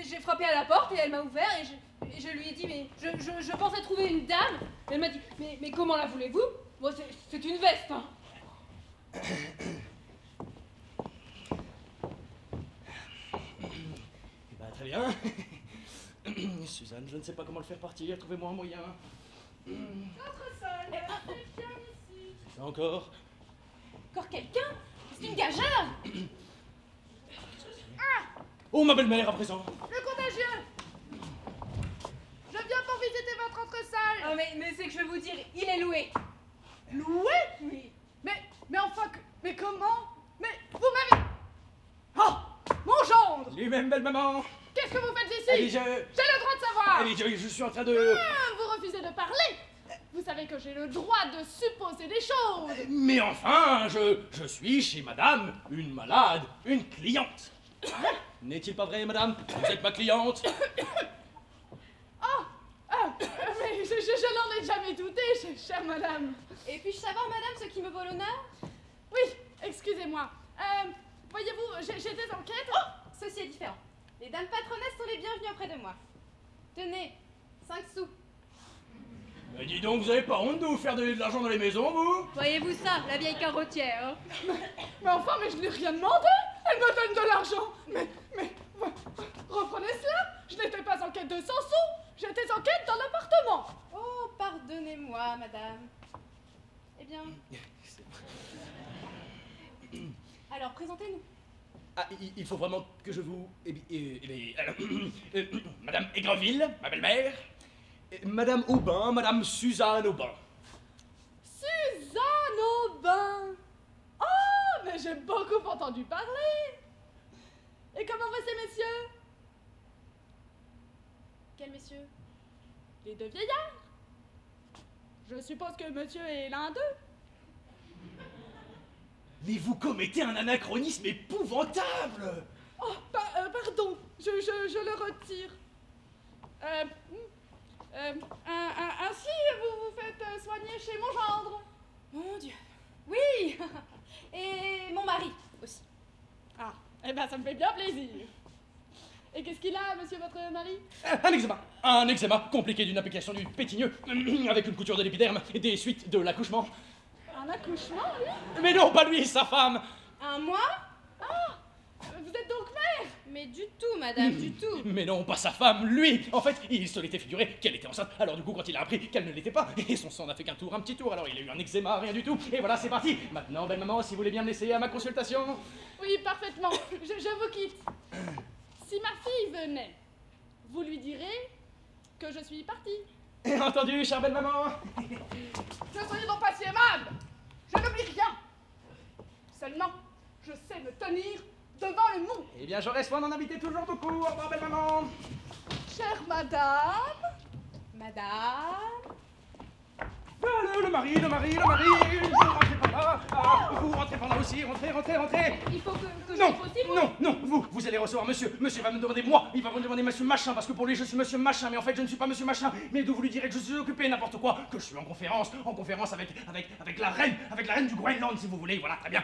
J'ai frappé à la porte et elle m'a ouvert et je lui ai dit mais je pensais trouver une dame. Elle m'a dit mais comment la voulez-vous? Bon, c'est une veste, hein. Eh ben, très bien. Suzanne, je ne sais pas comment le faire partir, trouvez-moi un moyen. Notre sol, c'est bien ici. C'est ça encore? Encore quelqu'un? C'est une gageure. Oh, ma belle-mère, à présent. Le contagieux. Je viens pour visiter votre entresol. Oh mais c'est que je vais vous dire, il est loué. Loué? Oui. Mais enfin, mais comment? Mais vous m'avez... Oh, mon gendre. Lui-même, belle maman. Qu'est-ce que vous faites ici? Allez, J'ai le droit de savoir. Allez, je suis en train de... Vous refusez de parler. Vous savez que j'ai le droit de supposer des choses. Mais enfin, je suis chez madame, une malade, une cliente. N'est-il pas vrai, madame? Vous êtes ma cliente. Mais je n'en ai jamais douté, chère madame. Et puis-je savoir, madame, ce qui me vaut l'honneur? Oui, excusez-moi. Voyez-vous, j'étais en quête... Ceci est différent. Les dames patronesses sont les bienvenues auprès de moi. Tenez, 5 sous. Mais dis donc, vous avez pas honte de vous faire de l'argent dans les maisons, vous? Voyez-vous ça, la vieille carottière, hein? Mais enfin, mais je n'ai rien demandé. Elle me donne de l'argent. Mais, reprenez cela. Je n'étais pas en quête de 100 sous. J'étais en quête d'un appartement. Oh, pardonnez-moi, madame. Eh bien... Alors, présentez-nous. Ah, il faut vraiment que je vous... Madame Aigreville, ma belle-mère. Madame Aubin, Madame Suzanne Aubin. Suzanne Aubin. Oh, mais j'ai beaucoup entendu parler. Et comment vont ces messieurs? Quel messieurs? Les deux vieillards. Je suppose que monsieur est l'un d'eux. Mais vous commettez un anachronisme épouvantable! Oh, pardon, je le retire. Ainsi, vous vous faites soigner chez mon gendre. Mon Dieu. Oui. Et mon mari aussi. Ah, eh ben ça me fait bien plaisir. Et qu'est-ce qu'il a, monsieur votre mari? Un eczéma compliqué d'une application du pétigneux, avec une couture de l'épiderme et des suites de l'accouchement. Un accouchement, lui? Mais non, pas lui, sa femme! Un mois? Ah, vous êtes donc mère? Mais du tout, madame, du tout. Mais non, pas sa femme, lui! En fait, il se l'était figuré qu'elle était enceinte, alors du coup, quand il a appris qu'elle ne l'était pas, et son sang n'a fait qu'un tour, un petit tour, alors il a eu un eczéma, rien du tout, et voilà, c'est parti! Maintenant, belle maman, si vous voulez bien me laisser à ma consultation. Oui, parfaitement. Je vous quitte. Si ma fille venait, vous lui direz que je suis partie. Entendu, chère belle maman! Ne soyez donc pas si aimable. Je n'oublie rien. Seulement, je sais me tenir devant le monde. Eh bien, j'aurai soin d'en inviter toujours beaucoup, au revoir, belle maman! Chère madame. Madame. Le mari! Vous rentrez par là! Ah, vous rentrez par là aussi, rentrez! Il faut que Non, j'aille aussi, moi. non, vous allez recevoir monsieur. Monsieur va me demander moi, il va me demander monsieur machin, parce que pour lui je suis monsieur machin, mais en fait je ne suis pas monsieur machin. Mais d'où vous lui direz que je suis occupé, n'importe quoi, que je suis en conférence avec la reine du Groenland, si vous voulez, voilà, très bien.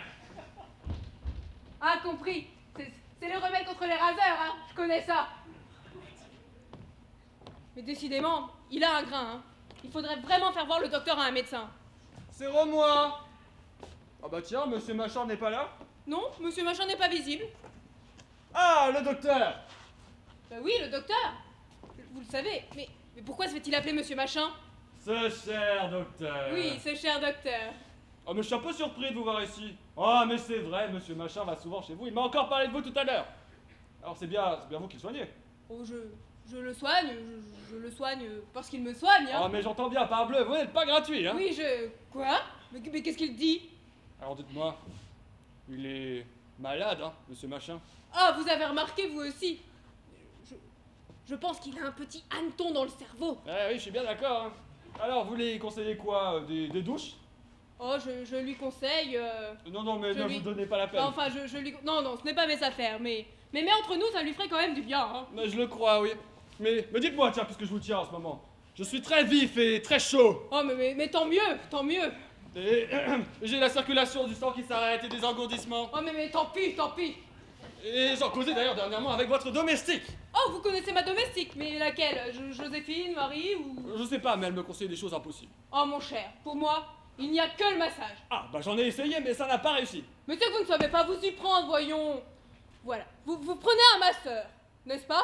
Ah, compris. C'est le remède contre les raseurs, hein. Je connais ça. Mais décidément, il a un grain, hein. Il faudrait vraiment faire voir le docteur à un médecin. C'est moi. Ah bah tiens, monsieur Machin n'est pas là? Non, monsieur Machin n'est pas visible. Ah, le docteur! Bah oui, le docteur. Vous le savez, mais pourquoi se fait-il appeler monsieur Machin? Ce cher docteur. Oui, ce cher docteur. Oh, mais je suis un peu surpris de vous voir ici. Ah, mais c'est vrai, monsieur Machin va souvent chez vous. Il m'a encore parlé de vous tout à l'heure. Alors c'est bien vous qui le soignez. Oh, je le soigne, je le soigne parce qu'il me soigne, hein. Ah, mais j'entends bien, parbleu, vous n'êtes pas gratuit, hein? Oui, Quoi? Mais qu'est-ce qu'il dit? Alors dites-moi, il est malade, hein, monsieur Machin? Ah, vous avez remarqué, vous aussi. Je pense qu'il a un petit hanneton dans le cerveau. Oui, je suis bien d'accord, hein. Alors, vous lui conseillez quoi? Des douches? Oh, je lui conseille... Non, mais Je ne lui- vous donnez pas la peine. Enfin, je lui... Non, ce n'est pas mes affaires, mais entre nous, ça lui ferait quand même du bien, hein. Mais je le crois, oui. Mais dites-moi, tiens, puisque je vous tiens en ce moment. Je suis très vif et très chaud. Oh, mais tant mieux. Et j'ai la circulation du sang qui s'arrête et des engourdissements. Oh, mais tant pis. Et j'en causais d'ailleurs dernièrement avec votre domestique. Oh, vous connaissez ma domestique, mais laquelle? Joséphine, Marie ou... Je sais pas, mais elle me conseille des choses impossibles. Oh, mon cher, pour moi, il n'y a que le massage. Ah, bah j'en ai essayé, mais ça n'a pas réussi. Mais c'est que vous ne savez pas vous y prendre, voyons. Voilà, vous prenez un masseur, n'est-ce pas?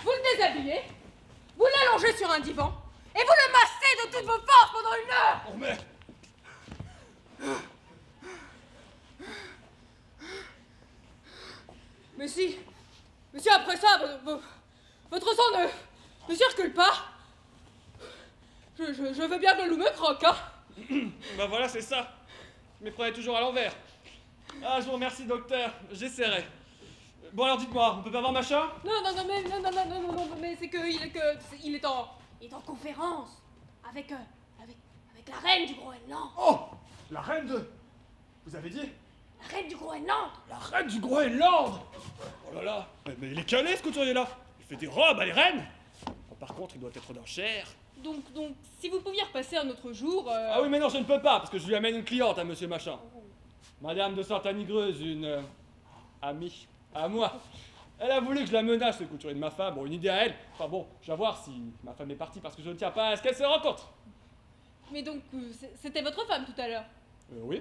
Vous le déshabillez, vous l'allongez sur un divan, et vous le massez de toutes vos forces pendant 1 heure. Oh, mais... Mais si, après ça, votre sang ne circule pas. Je veux bien que le loup me croque, hein. Bah voilà, c'est ça. Mais prenez toujours à l'envers. Ah, je vous remercie, docteur. J'essaierai. Bon, alors dites-moi, on peut pas voir Machin? Non, mais c'est il est en conférence avec la reine du Groenland. Oh, la reine de... Vous avez dit? La reine du Groenland. La reine du Groenland. Oh là là, mais il est calé ce couturier-là. Il fait des robes à les reines. Oh, par contre, il doit être d'un cher. Donc, si vous pouviez repasser un autre jour... Ah oui, mais non, je ne peux pas, parce que je lui amène une cliente à monsieur Machin. Madame de Sainte-Anigreuse, une amie à moi. Elle a voulu que je la menace, le couturier de ma femme. Bon, une idée à elle. Enfin bon, je vais voir si ma femme est partie parce que je ne tiens pas à ce qu'elle se rencontre. Mais donc, c'était votre femme tout à l'heure. Oui.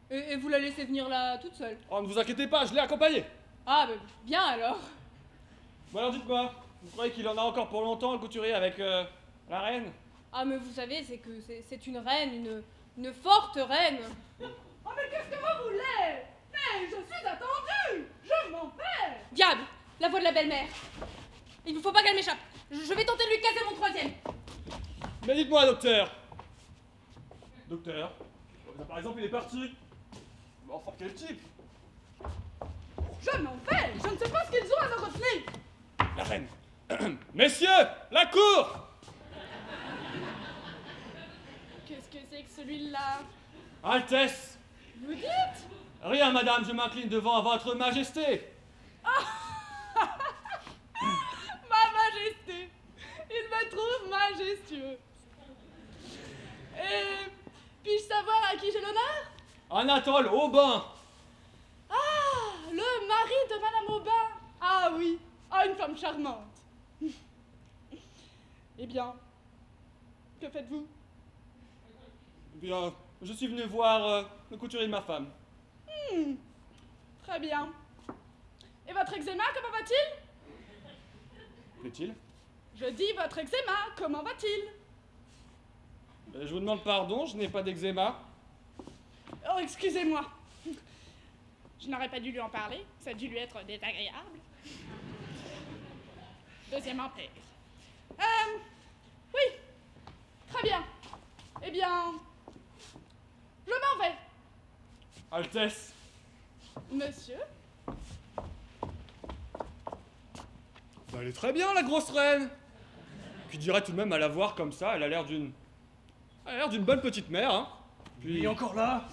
Et vous la laissez venir là toute seule. Oh, ne vous inquiétez pas, je l'ai accompagnée. Ah, bah, bien alors. Bon alors dites-moi, vous croyez qu'il en a encore pour longtemps, le couturier, avec la reine? Ah, mais vous savez, c'est une reine, une forte reine. Oh, mais qu'est-ce que vous voulez? Mais je suis attendue. Je m'en vais. Diable, la voix de la belle-mère. Il ne faut pas qu'elle m'échappe. Je vais tenter de lui casser mon 3e. Mais dites-moi, docteur. Docteur, par exemple, il est parti. Mais enfin, quel type? Je m'en vais. Je ne sais pas ce qu'ils ont à me retenir. La reine. Messieurs, la cour. Qu'est-ce que c'est que celui-là? Altesse! Vous dites? Rien, madame, je m'incline devant votre majesté. Ma majesté! Il me trouve majestueux. Et puis-je savoir à qui j'ai l'honneur? Anatole Aubin. Ah, le mari de Madame Aubin. Ah oui, ah, une femme charmante. Eh bien, que faites-vous? Bien, je suis venu voir le couturier de ma femme. Très bien. Et votre eczéma, comment va-t-il? Plaît-il? Je dis votre eczéma, comment va-t-il? Je vous demande pardon, je n'ai pas d'eczéma. Oh, excusez-moi. Je n'aurais pas dû lui en parler, ça a dû lui être désagréable. Deuxième empire. Oui, très bien. Eh bien, je m'en vais. Altesse. Monsieur? Elle est très bien, la grosse reine. Qui dirait tout de même à la voir comme ça, elle a l'air d'une... Elle a l'air d'une bonne petite mère, hein. Puis il est encore là.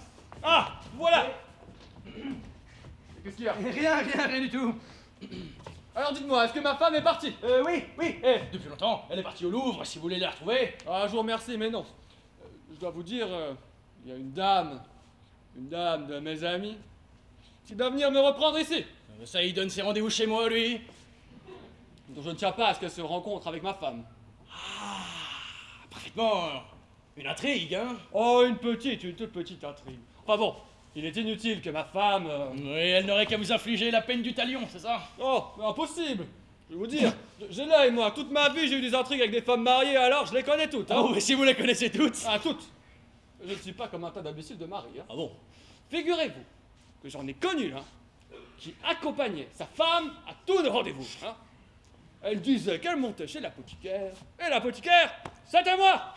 Ah, voilà. Qu'est-ce qu'il y a? Rien du tout. Alors dites-moi, est-ce que ma femme est partie? Oui. Depuis longtemps, elle est partie au Louvre, si vous voulez la retrouver. Ah, je vous remercie, mais non. Je dois vous dire, il y a une dame de mes amis, qui doit venir me reprendre ici. Ça, il donne ses rendez-vous chez moi, lui. Donc je ne tiens pas à ce qu'elle se rencontre avec ma femme. Ah, parfaitement. Une intrigue, hein? Oh, une toute petite intrigue. Enfin bon, il est inutile que ma femme... Oui, elle n'aurait qu'à vous infliger la peine du talion, c'est ça? Oh, mais impossible. Je vais vous dire, j'ai là et moi, toute ma vie j'ai eu des intrigues avec des femmes mariées, alors je les connais toutes, hein. Oh, mais si vous les connaissez toutes. Ah, toutes. Je ne suis pas comme un tas d'imbéciles de mari, hein. Ah bon? Figurez-vous que j'en ai connu, hein, qui accompagnait sa femme à tous nos rendez-vous, hein. Elle disait qu'elle montait chez l'apothicaire, et l'apothicaire, c'était moi.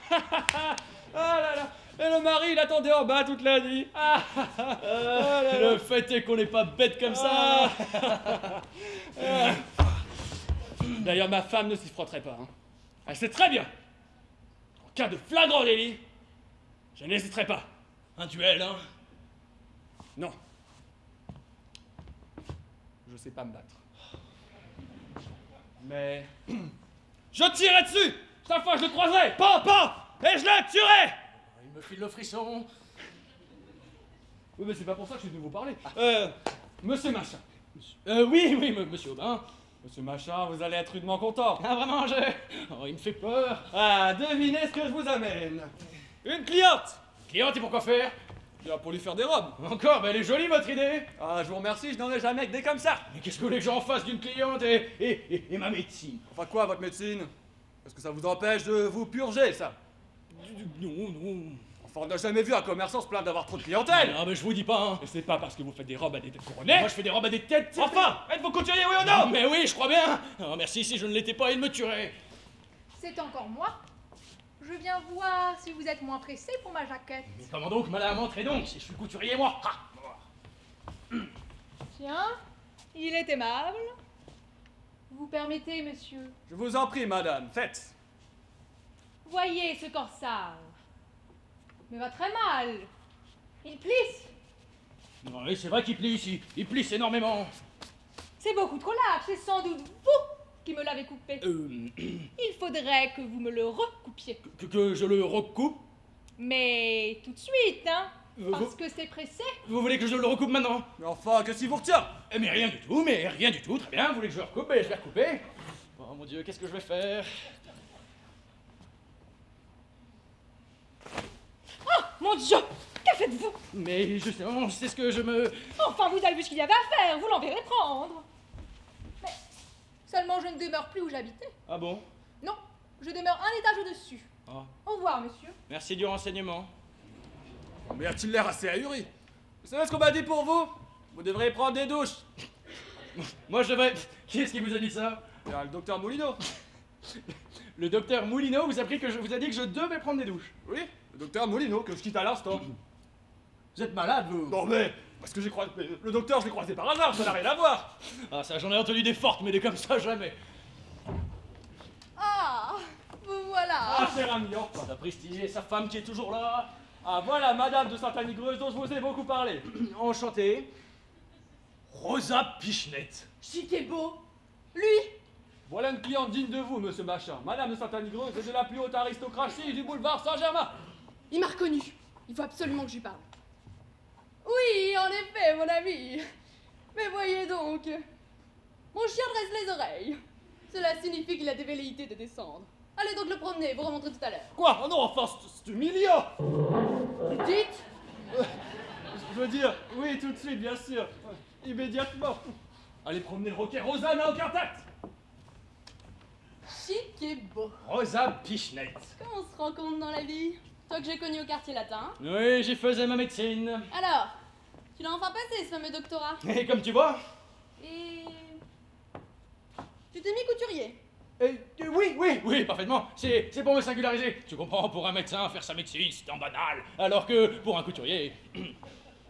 Ah là là. Et le mari, il attendait en bas toute la nuit. Ah, le fait est qu'on n'est pas bête comme ça. D'ailleurs, ma femme ne s'y frotterait pas, hein. Elle sait très bien. En cas de flagrant délit, je n'hésiterai pas. Un duel, hein? Non. Je sais pas me battre. Mais... je tirerai dessus! Chaque fois que je le croiserai! Pas! Et je le tuerai! Il me file le frisson. Oui, mais c'est pas pour ça que je suis venu vous parler. Monsieur Machin. Oui, monsieur Aubin. Monsieur Machin, vous allez être rudement content. Ah, vraiment, Oh, il me fait peur. Ah, devinez ce que je vous amène. Une cliente! Cliente, et pourquoi faire? Bien, pour lui faire des robes. Encore, elle est jolie, votre idée. Ah, je vous remercie, je n'en ai jamais que des comme ça. Mais qu'est-ce que vous voulez que j'en fasse d'une cliente et ma médecine? Enfin quoi, votre médecine? Est-ce que ça vous empêche de vous purger, ça? Non. Enfin, on n'a jamais vu un commerçant se plaindre d'avoir trop de clientèle. Non, mais je vous dis pas, hein. Et c'est pas parce que vous faites des robes à des têtes couronnées. Moi, je fais des robes à des têtes. Enfin, êtes-vous couturier, oui ou non? Mais oui, je crois bien. Oh, merci, si je ne l'étais pas, il me tuerait. C'est encore moi. Je viens voir si vous êtes moins pressé pour ma jaquette. Mais comment donc, madame, entrez donc, si je suis couturier, moi. Ah. Tiens, il est aimable. Vous permettez, monsieur? Je vous en prie, madame, faites. Voyez ce corsage. Mais va très mal. Il plisse. Non, oui, c'est vrai qu'il plisse, il plisse énormément. C'est beaucoup trop large, c'est sans doute vous qui me l'avez coupé. Il faudrait que vous me le recoupiez. Que je le recoupe? Mais tout de suite, hein, parce que c'est pressé. Vous voulez que je le recoupe maintenant? Mais enfin, que s'il vous retient? Mais rien du tout, très bien, vous voulez que je le recoupe, je vais recouper. Oh mon Dieu, qu'est-ce que je vais faire? Oh, mon Dieu, que faites-vous? Mais justement, c'est ce que je me... Enfin, vous avez vu ce qu'il y avait à faire, vous l'enverrez prendre. Mais seulement je ne demeure plus où j'habitais. Ah bon? Non, je demeure un étage au-dessus. Ah. Au revoir, monsieur. Merci du renseignement. Mais a-t-il l'air assez ahuri? Vous savez ce qu'on m'a dit pour vous? Vous devriez prendre des douches. Moi je devrais... Qui est-ce qui vous a dit ça? Le docteur Moulineau. Le docteur Moulineau vous a dit que je devais prendre des douches. Oui, le docteur Moulineau, que je quitte à l'instant. Vous êtes malade, vous? Non mais, parce que j'ai croisé... Le docteur, je l'ai croisé par hasard, ça n'a rien à voir. Ah ça, j'en ai entendu des fortes, mais des comme ça, jamais. Ah, vous voilà. Ah, cher ami, enfin. Sapristi et sa femme qui est toujours là. Ah, voilà Madame de Sainte-Anigreuse dont je vous ai beaucoup parlé. Enchanté. Rosa Pichenette. Chic et beau. Lui. Voilà une cliente digne de vous, monsieur Machin. Madame de Sainte-Anigreuse est de la plus haute aristocratie du boulevard Saint-Germain. Il m'a reconnu. Il faut absolument que je lui parle. Oui, en effet, mon ami. Mais voyez donc. Mon chien dresse les oreilles. Cela signifie qu'il a des velléités de descendre. Allez donc le promener, vous remonterez tout à l'heure. Quoi? Oh non, enfin, c'est humiliant. Vous dites? Je veux dire, oui, tout de suite, bien sûr. Immédiatement. Allez promener le roquet, Rosa n'a aucun tact. Chic et beau. Rosa Pichenette. Comment on se rencontre dans la vie? Toi que j'ai connu au quartier latin. Oui, j'y faisais ma médecine. Alors, tu l'as enfin passé ce fameux doctorat. Et comme tu vois. Et... tu t'es mis couturier. Oui, parfaitement. C'est pour me singulariser. Tu comprends, pour un médecin, faire sa médecine, c'est un banal. Alors que pour un couturier.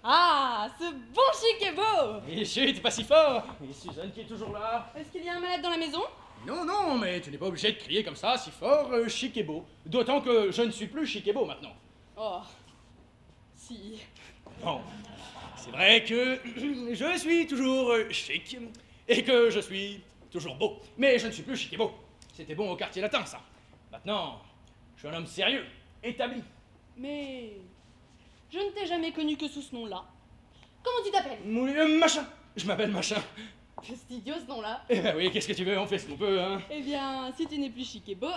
Ah, ce bon chic et beau. Et chut, pas si fort. Et Suzanne qui est toujours là. Est-ce qu'il y a un malade dans la maison? Non, mais tu n'es pas obligé de crier comme ça, si fort, chic et beau. D'autant que je ne suis plus chic et beau maintenant. Oh, si. Bon, c'est vrai que je suis toujours chic et que je suis toujours beau. Mais je ne suis plus chic et beau. C'était bon au quartier latin, ça. Maintenant, je suis un homme sérieux, établi. Mais... je ne t'ai jamais connu que sous ce nom-là. Comment tu t'appelles? Machin. Je m'appelle Machin. C'est idiot ce nom-là. Eh ben oui, qu'est-ce que tu veux, on fait ce qu'on peut, hein. Eh bien, si tu n'es plus chic et beau,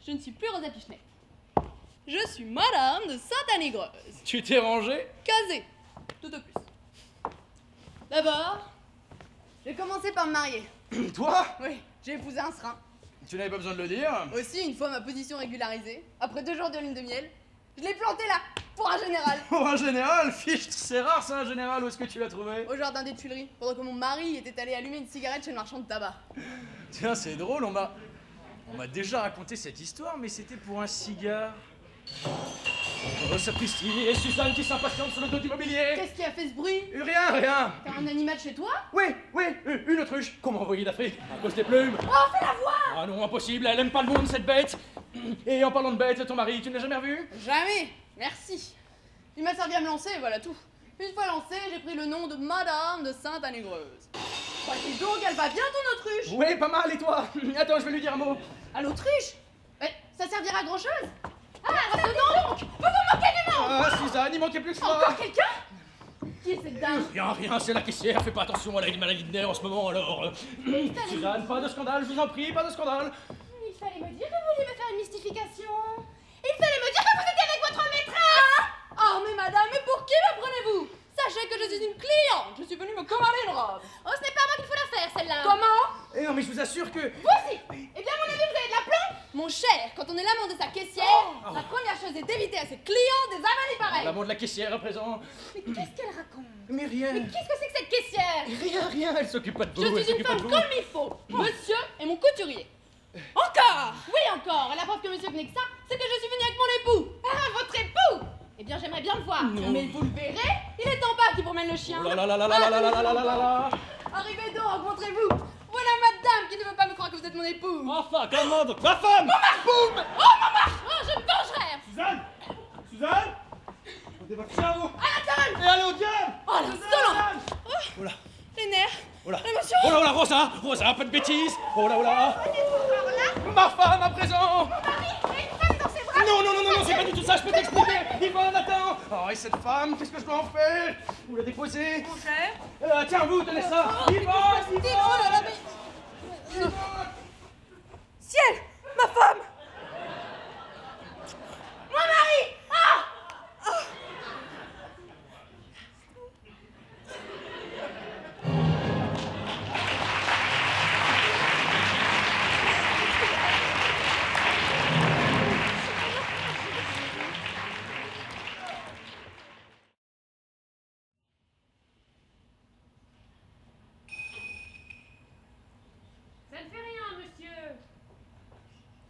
je ne suis plus Rosa Pichenette. Je suis Madame de Sainte-Anigreuse. Tu t'es rangé? Casée, tout au plus. D'abord, j'ai commencé par me marier. Toi? Oui, j'ai épousé un serin. Tu n'avais pas besoin de le dire. Aussi, une fois ma position régularisée, après 2 jours de lune de miel, je l'ai planté là, pour un général. Pour un général, fiche, c'est rare ça, un général, où est-ce que tu l'as trouvé? Au jardin des Tuileries, pendant que mon mari était allé allumer une cigarette chez le marchand de tabac. Tiens, c'est drôle, on m'a déjà raconté cette histoire, mais c'était pour un cigare. Oh, sapristi, et Suzanne qui s'impatiente sur le dos du mobilier. Qu'est-ce qui a fait ce bruit? Rien. T'as un animal chez toi? Oui, une autruche qu'on m'a envoyée d'Afrique, à cause des plumes. Oh, fais-la voir! Ah non, impossible, elle aime pas le monde, cette bête. Et en parlant de bête, ton mari, tu ne l'as jamais revu? Jamais, merci. Il m'a servi à me lancer, voilà tout. Une fois lancé, j'ai pris le nom de Madame de Sainte-Anigreuse. Bah dis donc, elle va bien ton autruche? Oui, pas mal, et toi? Attends, je vais lui dire un mot. À l'autruche? Ça servira à grand chose? Ah, retenons donc! Vous vous moquez du monde! Ah, Suzanne, il manquait plus que ça. Encore quelqu'un? Qui est cette dame? Rien, c'est la caissière, fais pas attention, elle a une maladie de nerfs en ce moment, alors... Suzanne, pas de scandale, je vous en prie, pas de scandale. Il fallait me dire que vous vouliez me faire une mystification. Il fallait me dire que vous étiez avec votre maîtresse. Oh, mais madame, mais pour qui me prenez-vous? Sachez que je suis une cliente. Je suis venue me commander une robe. Oh, ce n'est pas moi qu'il faut la faire, celle-là. Comment? Eh non, mais je vous assure que... Vous aussi. Eh bien, mon ami, vous avez de la plomb? Mon cher, quand on est l'amant de sa caissière, la première chose est d'éviter à ses clients des avanies pareilles. L'amant de la caissière à présent. Mais qu'est-ce qu'elle raconte? Mais rien. Mais qu'est-ce que c'est que cette caissière? Rien, elle s'occupe pas de vous. Je suis une femme comme il faut. Monsieur est mon couturier. Encore? Oui, encore. Et la preuve que monsieur n'est que ça, c'est que je suis venue avec mon époux. Ah, votre époux? Eh bien, j'aimerais bien le voir. Non. Mais vous le verrez, il est en bas qui promène le chien. Oh là là là là là là là là là là là là. Arrivez donc, montrez-vous. Voilà madame qui ne veut pas me croire que vous êtes mon époux. Enfin, commande, ma femme. Boum! Oh, maman! Oh, je me vengerai. Suzanne, Prenez votre cerveau. À la table. Et allez au diable. Oh, l'insolent. Oh là. Les nerfs. Oh là. L'émotion. Oh là, Rosa, pas de bêtises. Oh là, oh là. Ma femme à présent. Non, c'est pas du tout ça, je peux t'expliquer. Yvonne, attends. Oh, et cette femme, qu'est-ce que je dois en faire? Vous la déposez? Mon frère. Tiens, vous, tenez ça. Yvonne. Oh là là, mais... Ciel, ma femme. Mon mari. Ah.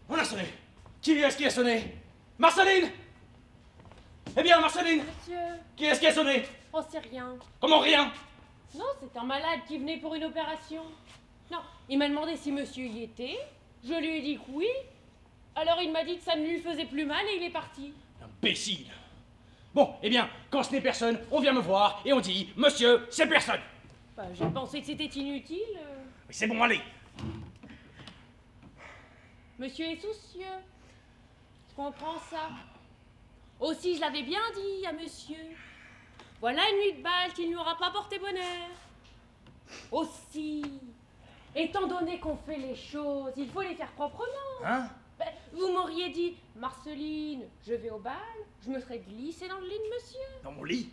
On a sonné. Qui est-ce qui a sonné? Marceline. Eh bien, Marceline. Monsieur, Qui est-ce qui a sonné? oh c'est rien. Comment rien? Non, c'est un malade qui venait pour une opération. Non, il m'a demandé si monsieur y était. Je lui ai dit que oui. Alors il m'a dit que ça ne lui faisait plus mal et il est parti. Imbécile. Bon, eh bien, quand ce n'est personne, on vient me voir et on dit « Monsieur, c'est personne !» Bah, j'ai pensé que c'était inutile. C'est bon, allez. Monsieur est soucieux. Je comprends ça. Aussi, je l'avais bien dit à monsieur. Voilà une nuit de bal qui ne lui aura pas porté bonheur. Aussi, étant donné qu'on fait les choses, il faut les faire proprement. Hein? Ben, vous m'auriez dit, Marceline, je vais au bal, je me serais glissée dans le lit de monsieur. Dans mon lit?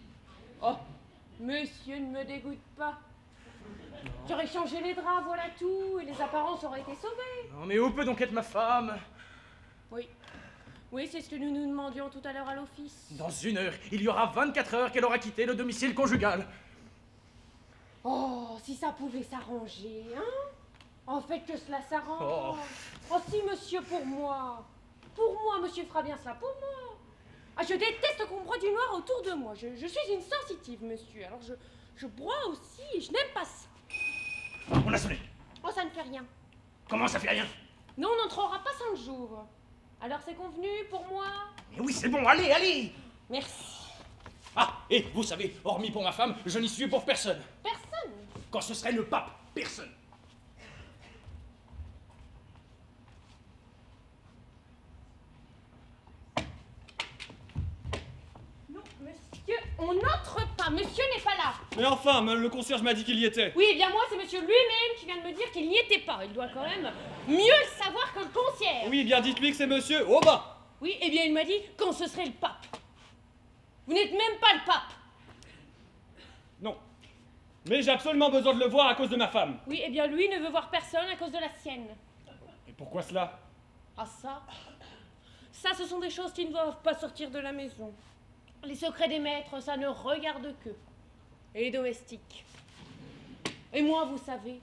Oh, monsieur ne me dégoûte pas. J'aurais changé les draps, voilà tout, et les apparences auraient été sauvées. Non, mais où peut donc être ma femme? Oui. Oui, c'est ce que nous nous demandions tout à l'heure à l'office. Dans 1 heure, il y aura 24 heures qu'elle aura quitté le domicile conjugal. Oh, si ça pouvait s'arranger, hein? En fait que cela s'arrange. Oh, si, monsieur, pour moi. Pour moi, monsieur fera bien cela, pour moi. Ah, je déteste qu'on broie du noir autour de moi. Je suis une sensitive, monsieur. Alors je broie aussi et je n'aime pas ça. On a sonné. Oh, ça ne fait rien. Comment ça fait rien? Non, on n'entrera pas 5 jours. Alors c'est convenu pour moi? Mais oui, c'est bon, allez, allez. Merci. Ah, et vous savez, hormis pour ma femme, je n'y suis pour personne. Personne? Quand ce serait le pape, personne. Non, monsieur, on n'entre pas. Monsieur n'est pas là. Mais enfin, le concierge m'a dit qu'il y était. Oui, eh bien moi, c'est monsieur lui-même qui vient de me dire qu'il n'y était pas. Il doit quand même mieux le savoir que le concierge. Oui, bien dites-lui que c'est monsieur Aubin. Oui, eh bien il m'a dit quand ce serait le pape. Vous n'êtes même pas le pape. Non. Mais j'ai absolument besoin de le voir à cause de ma femme. Oui, eh bien lui ne veut voir personne à cause de la sienne. Et pourquoi cela? Ah ça? Ça, ce sont des choses qui ne doivent pas sortir de la maison. Les secrets des maîtres, ça ne regarde que. Et les domestiques. Et moi, vous savez,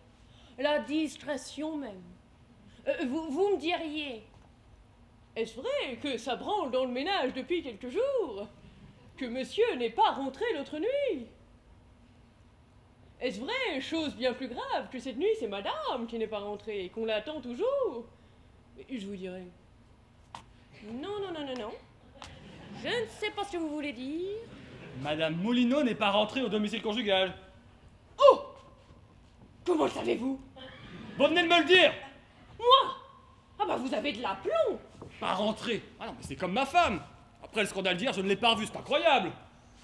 la discrétion même. Vous me diriez, est-ce vrai que ça branle dans le ménage depuis quelques jours? Que monsieur n'est pas rentré l'autre nuit? Est-ce vrai, chose bien plus grave, que cette nuit c'est madame qui n'est pas rentrée et qu'on l'attend toujours? Et je vous dirais, non, non, non, non, non. Je ne sais pas ce que vous voulez dire. Madame Moulineau n'est pas rentrée au domicile conjugal. Oh! Comment le savez-vous? Vous venez de me le dire. Moi? Ah bah vous avez de l'aplomb! Pas rentrée. Ah non, mais c'est comme ma femme. Après le scandale d'hier, je ne l'ai pas revue, c'est incroyable.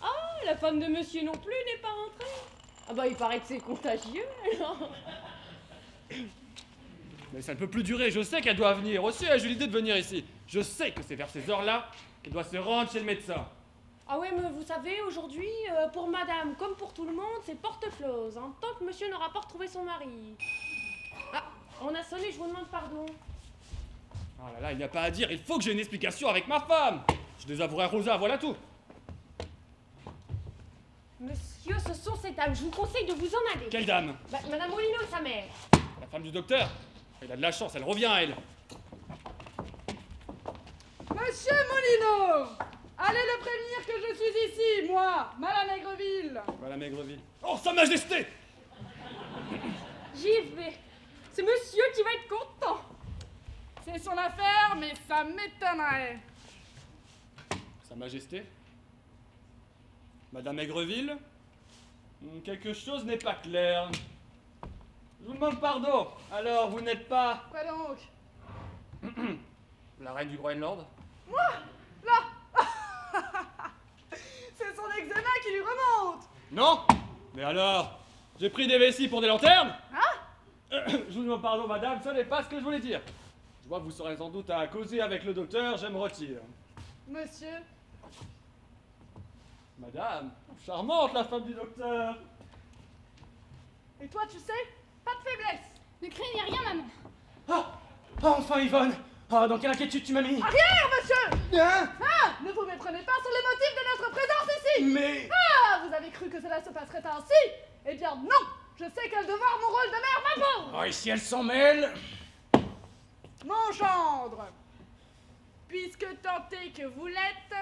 Ah, la femme de monsieur non plus n'est pas rentrée? Ah bah il paraît que c'est contagieux alors. Mais ça ne peut plus durer, je sais qu'elle doit venir. Aussi, ai-je eu l'idée de venir ici. Je sais que c'est vers ces heures-là qu'elle doit se rendre chez le médecin. Ah ouais, mais vous savez, aujourd'hui, pour madame comme pour tout le monde, c'est porte close, hein, tant que monsieur n'aura pas retrouvé son mari. Ah, on a sonné, je vous demande pardon. Oh là là, il n'y a pas à dire, il faut que j'ai une explication avec ma femme. Je désavouerai Rosa, voilà tout. Monsieur, ce sont ces dames, je vous conseille de vous en aller. Quelle dame? Bah, madame Molino et sa mère. La femme du docteur. Elle a de la chance, elle revient à elle. Monsieur Molino, allez le prévenir que je suis ici, moi, Madame Aigreville. Voilà Maigreville. Oh, Sa Majesté! J'y vais. C'est monsieur qui va être content. C'est son affaire, mais ça m'étonnerait. Sa Majesté? Madame Aigreville? Quelque chose n'est pas clair. Je vous demande pardon. Alors, vous n'êtes pas Quoi donc? la reine du Groenland? Moi? Là? C'est son eczéma qui lui remonte. Non? Mais alors? J'ai pris des vessies pour des lanternes? Hein? Je vous demande pardon, madame, ce n'est pas ce que je voulais dire. Je vois que vous serez sans doute à causer avec le docteur, je me retire. Monsieur, Madame, charmante la femme du docteur. et toi tu sais, pas de faiblesse. Ne craignez rien, maman. Ah, ah, enfin Yvonne. Ah, dans quelle inquiétude tu m'as mis? Arrière, monsieur. Hein? Ah, ne vous méprenez pas sur le motif de notre présence ici. Mais... Ah, vous avez cru que cela se passerait ainsi? Eh bien non, je sais quel devoir mon rôle de mère m'impose. Oh, et si elle s'en mêle? Mon gendre, puisque tant est que vous l'êtes,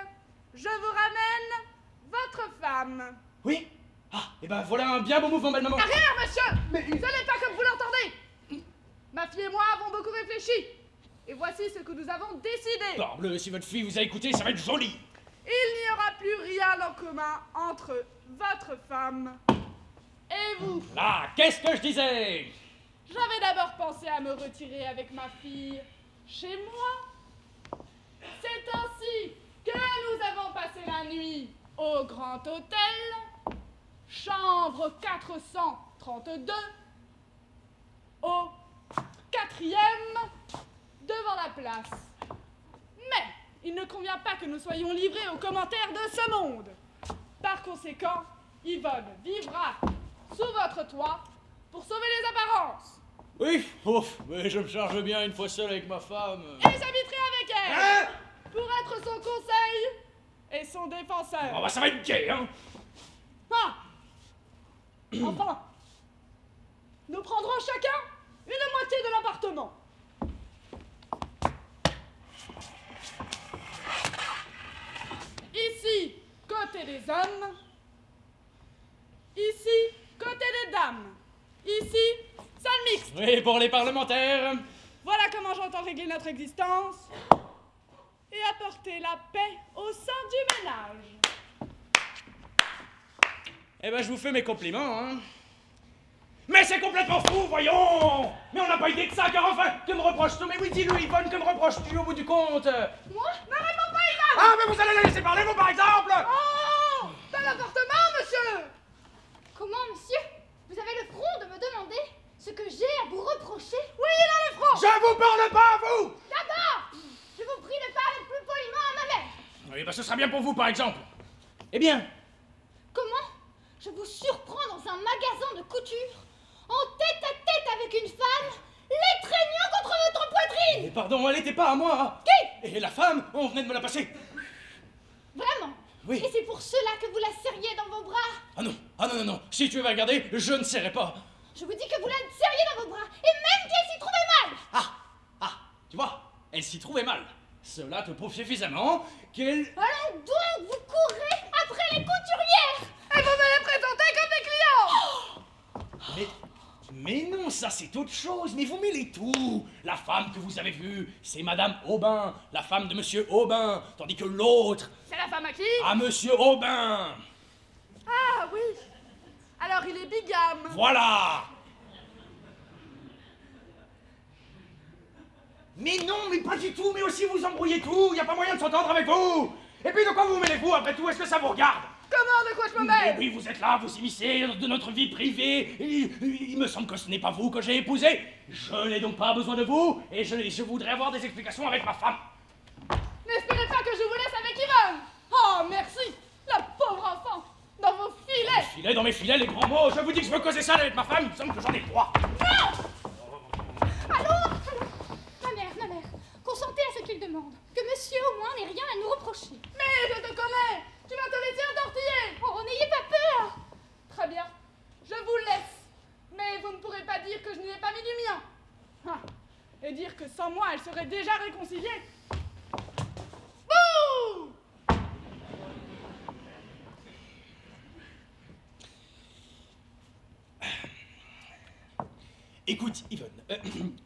je vous ramène votre femme. Oui? Ah, et ben voilà un bien beau mouvement, belle maman. Arrière, monsieur. Mais... Ce n'est pas comme vous l'entendez. Ma fille et moi avons beaucoup réfléchi. Et voici ce que nous avons décidé. Parbleu, si votre fille vous a écouté, ça va être joli. Il n'y aura plus rien en commun entre votre femme et vous. Là, qu'est-ce que je disais? J'avais d'abord pensé à me retirer avec ma fille chez moi. C'est ainsi que nous avons passé la nuit au Grand Hôtel, chambre 432, au 4e, devant la place. Mais il ne convient pas que nous soyons livrés aux commentaires de ce monde. Par conséquent, Yvonne vivra sous votre toit pour sauver les apparences. Oui, ouf, mais je me charge bien une fois seul avec ma femme. Et j'habiterai avec elle Hein? pour être son conseil et son défenseur. Oh bah ça va être gay, hein. Ah. Enfin, nous prendrons chacun une moitié de l'appartement. Ici, côté des hommes. Ici, côté des dames. Ici, salle mixte. Oui, pour les parlementaires. Voilà comment j'entends régler notre existence et apporter la paix au sein du ménage. Eh ben, je vous fais mes compliments, hein. Mais c'est complètement fou, voyons. Mais on n'a pas idée de ça, car enfin, que me reproches-tu? Mais oui, dis-lui, Yvonne, que me reproches-tu au bout du compte? Moi? Ne réponds pas, Ivan! Ah, mais vous allez la laisser parler, vous, par exemple? Oh! Dans l'appartement, monsieur! Comment, monsieur? Vous avez le front de me demander ce que j'ai à vous reprocher? Oui, il a le front! Je vous parle pas, vous! D'abord, je vous prie de parler plus poliment à ma mère. Oui, bah ce sera bien pour vous, par exemple. Eh bien, Comment je vous surprends dans un magasin de couture, en tête-à-tête avec une femme, l'étreignant contre votre poitrine? eh, pardon, elle était pas à moi. Qui? Et la femme, on venait de me la passer. Vraiment? Oui. Et c'est pour cela que vous la serriez dans vos bras? Ah non, ah non, non, non. Si tu veux regarder, je ne serai pas. Je vous dis que vous la serriez dans vos bras, et même qu'elle s'y trouvait mal! Ah, tu vois, elle s'y trouvait mal. Cela te prouve suffisamment qu'elle... Allons donc, vous courez après les couturières! Et vous me les présentez comme des clients! Mais non, ça c'est autre chose, mais vous mêlez tout. La femme que vous avez vue, c'est Madame Aubin, la femme de Monsieur Aubin, tandis que l'autre, C'est la femme à qui? à Monsieur Aubin. Ah oui! Alors il est bigame! Voilà. Mais non, mais pas du tout, mais aussi vous embrouillez tout. Tout, y a pas moyen de s'entendre avec vous. Et puis de quoi vous mêlez-vous après tout? Est-ce que ça vous regarde? Comment, de quoi je me Mais mêle? oui, vous êtes là, vous immiscez de notre vie privée. Il me semble que ce n'est pas vous que j'ai épousé. Je n'ai donc pas besoin de vous, et je voudrais avoir des explications avec ma femme. N'espérez pas que je vous laisse avec Yvonne! Oh, merci! La pauvre enfant! Dans vos filets! Filets dans mes filets, les grands mots. Je vous dis que je veux causer ça avec ma femme, il me semble que j'en ai trois. Allô? Ma mère, consentez à ce qu'il demande. Que monsieur, au moins, n'ait rien à nous reprocher. Mais je te connais! Tu vas te laisser entortiller! Oh, n'ayez pas peur! Très bien, je vous laisse. Mais vous ne pourrez pas dire que je n'y ai pas mis du mien. Ah, et dire que sans moi, elle serait déjà réconciliée. Bouh! Écoute, Yvonne,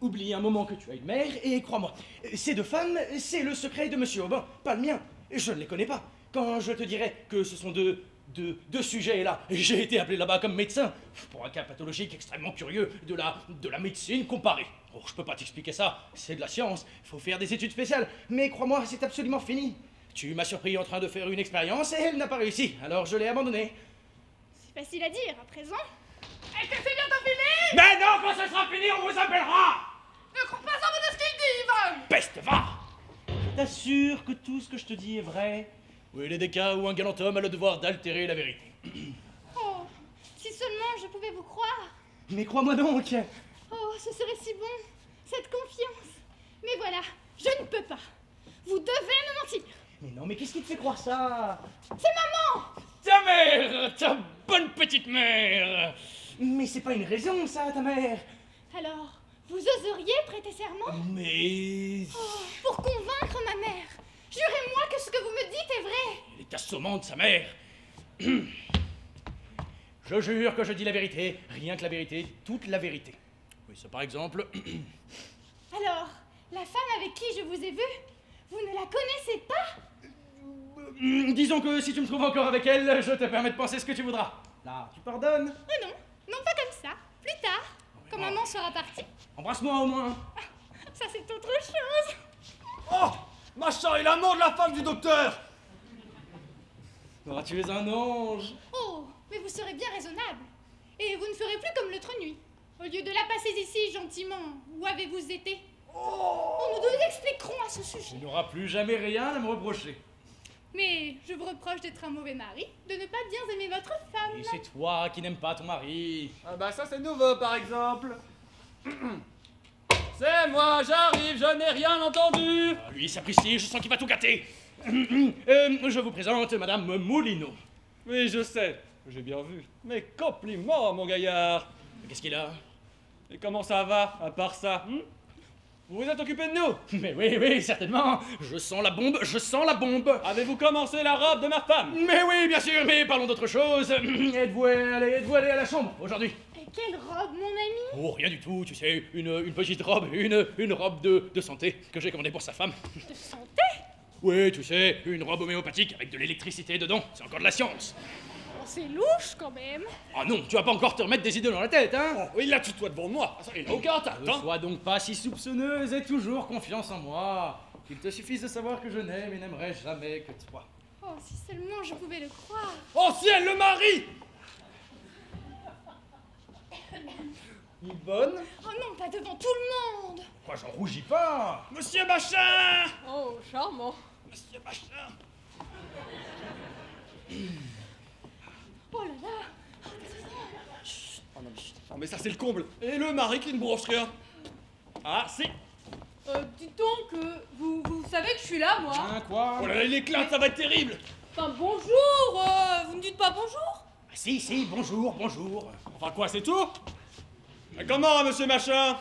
oublie un moment que tu as une mère, et crois-moi, ces deux femmes, c'est le secret de Monsieur Aubin, pas le mien. Je ne les connais pas. Quand je te dirai que ce sont deux sujets là, j'ai été appelé là-bas comme médecin, pour un cas pathologique extrêmement curieux de la médecine comparée. Oh, je peux pas t'expliquer ça, c'est de la science, il faut faire des études spéciales, mais crois-moi, c'est absolument fini. Tu m'as surpris en train de faire une expérience et elle n'a pas réussi, alors je l'ai abandonnée. C'est facile à dire, à présent. Est-ce que c'est bientôt fini? Mais non, quand ce sera fini, on vous appellera! Ne crois pas en de ce qu'il dit, Yvonne! Peste, va! Je t'assure que tout ce que je te dis est vrai. Oui, il est des cas où un galant homme a le devoir d'altérer la vérité. Oh, si seulement je pouvais vous croire. Mais crois-moi donc. Oh, ce serait si bon, cette confiance. Mais voilà, je ne peux pas. Vous devez me mentir. Mais non, mais qu'est-ce qui te fait croire ça? C'est maman! Ta mère, ta bonne petite mère. Mais c'est pas une raison, ça, ta mère. Alors, vous oseriez prêter serment? Mais... Oh, pour convaincre ma mère. Jurez-moi que ce que vous me dites est vrai. Elle est assommante, sa mère. Je jure que je dis la vérité, rien que la vérité, toute la vérité. Oui, ça par exemple... Alors, La femme avec qui je vous ai vu, vous ne la connaissez pas? Disons que si tu me trouves encore avec elle, je te permets de penser ce que tu voudras. Là, tu pardonnes? Oh non, non pas comme ça. Plus tard, quand maman sera partie. Embrasse-moi au moins. Ça c'est autre chose. Oh, Machin est l'amant de la femme du docteur. Oh, tu es un ange. Oh, mais vous serez bien raisonnable. Et vous ne ferez plus comme l'autre nuit. Au lieu de la passer ici gentiment, où avez-vous été? Oh, nous nous expliquerons à ce sujet. Tu n'auras plus jamais rien à me reprocher. Mais je vous reproche d'être un mauvais mari, de ne pas bien aimer votre femme. Et c'est toi qui n'aimes pas ton mari. Ah bah ça c'est nouveau par exemple. C'est moi, j'arrive, je n'ai rien entendu. Ah, lui, sapristi, je sens qu'il va tout gâter. Je vous présente Madame Moulineau. Oui, je sais, j'ai bien vu. Mes compliments, mon gaillard. Qu'est-ce qu'il a? Et comment ça va, à part ça? Vous vous êtes occupé de nous? Mais oui, certainement. Je sens la bombe, je sens la bombe. Avez-vous commencé la robe de ma femme? Mais oui, bien sûr, mais parlons d'autre chose. Êtes-vous allé à la chambre aujourd'hui? Et quelle robe, mon ami? Oh, rien du tout, tu sais, une petite robe, une robe de santé que j'ai commandée pour sa femme. De santé? Oui, tu sais, une robe homéopathique avec de l'électricité dedans, c'est encore de la science. Oh, c'est louche quand même. Ah non, tu vas pas encore te remettre des idées dans la tête, hein? Oh, il la tutoie devant moi. Ça, il n'a aucun tact, Ne hein? sois donc pas si soupçonneuse et toujours confiance en moi. Il te suffise de savoir que je n'aime et n'aimerai jamais que toi. Oh, si seulement je pouvais le croire. Oh ciel, le mari! Yvonne? Oh non, pas devant tout le monde. Quoi, j'en rougis pas? Monsieur Machin! Oh, charmant. Monsieur Machin! Oh là là. Oh non, non, mais ça c'est le comble. Et le mari qui ne bronche rien. Ah si. Dites donc, vous savez que je suis là, moi. Hein, quoi? Oh là là, il éclate, ça va être terrible. Enfin, bonjour, vous ne dites pas bonjour? Ah, si, bonjour. Enfin quoi, c'est tout? Mais comment, monsieur Machin?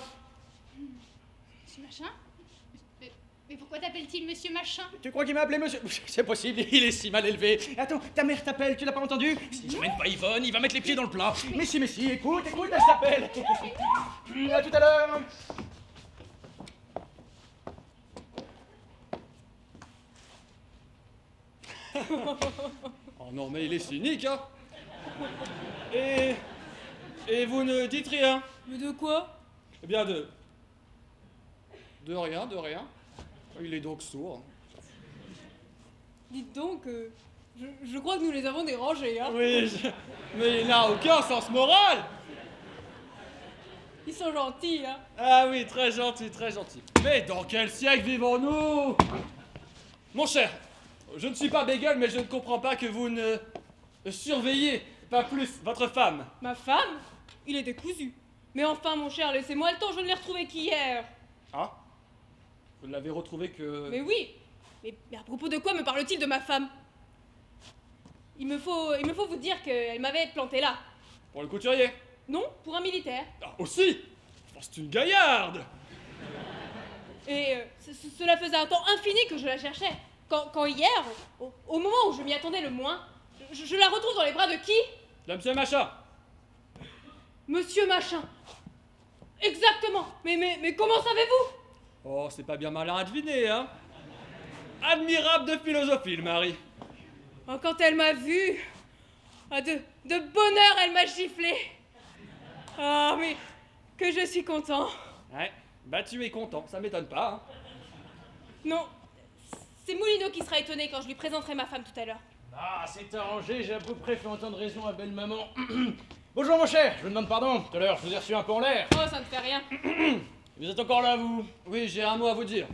Monsieur Machin? Mais pourquoi t'appelle-t-il Monsieur Machin? Tu crois qu'il m'a appelé monsieur? C'est possible, il est si mal élevé. Attends, ta mère t'appelle, tu l'as pas entendu? Si j'emmène pas Yvonne, il va mettre les pieds dans le plat. Mais si, écoute, elle s'appelle. À tout à l'heure. Oh non, mais il est cynique, hein. Et vous ne dites rien? Mais de quoi? Eh bien, de rien. Il est donc sourd. Dites donc, je crois que nous les avons dérangés, hein. Oui, mais il n'a aucun sens moral. Ils sont gentils, hein. Ah oui, très gentil. Mais dans quel siècle vivons-nous? Mon cher, je ne suis pas bégueule, mais je ne comprends pas que vous ne surveillez pas plus votre femme. Ma femme? Il est décousu. Mais enfin, mon cher, laissez-moi le temps, je ne l'ai retrouvé qu'hier. Ah? Vous ne l'avez retrouvé que... Mais oui. Mais à propos de quoi me parle-t-il de ma femme? Il me faut vous dire qu'elle m'avait planté là. Pour le couturier? Non, pour un militaire. Ah, aussi? C'est une gaillarde. Et cela faisait un temps infini que je la cherchais. Quand hier, au moment où je m'y attendais le moins, je la retrouve dans les bras de qui? De monsieur Machin. Monsieur Machin. Exactement. Mais comment savez-vous? Oh, c'est pas bien malin à deviner, hein? Admirable de philosophie, le mari. Oh, quand elle m'a vue, de bonheur, elle m'a giflé. Ah, mais que je suis content. Ouais, bah tu es content, ça m'étonne pas, hein? Non, c'est Moulineau qui sera étonné quand je lui présenterai ma femme tout à l'heure. Ah, c'est arrangé, j'ai à peu près fait entendre raison à belle maman. Bonjour mon cher, je vous demande pardon, tout à l'heure je vous ai reçu un peu en l'air. Oh, ça ne fait rien. Vous êtes encore là, vous? Oui, j'ai un mot à vous dire.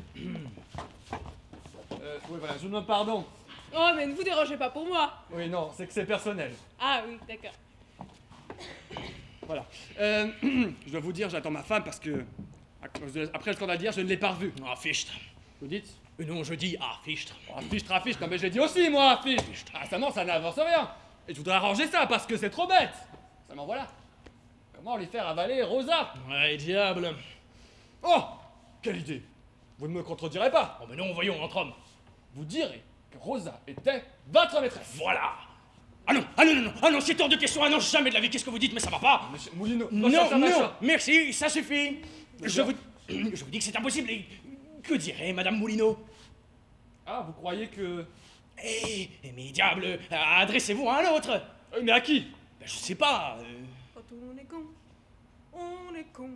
Oui, voilà, je vous demande pardon. Oh, mais ne vous dérangez pas pour moi. Oui, non, c'est que c'est personnel. Ah oui, d'accord. Voilà. Je dois vous dire, j'attends ma femme parce que, après le scandale d'hier, je ne l'ai pas revue. Ah, ficht. Vous dites? Non, je dis ah, ficht. Oh, fichtre, non mais je l'ai dit aussi, moi, fichtre. Ah, ça n'avance rien. Et je voudrais arranger ça parce que c'est trop bête. Seulement voilà. Comment lui faire avaler Rosa? Ouais, diable. Oh! Quelle idée! Vous ne me contredirez pas. Oh, mais non, voyons, entre hommes. Vous direz que Rosa était votre maîtresse. Voilà. Ah non, c'est hors de question, ah non, jamais de la vie, qu'est-ce que vous dites, mais ça va pas. Monsieur Moulineau, Non, merci, ça suffit. Mais Je vous dis que c'est impossible et Que dirait Madame Moulineau? Ah, vous croyez que... Mais diable, adressez-vous à un autre. Mais à qui? Ben, je sais pas. Quand on est con, on est con.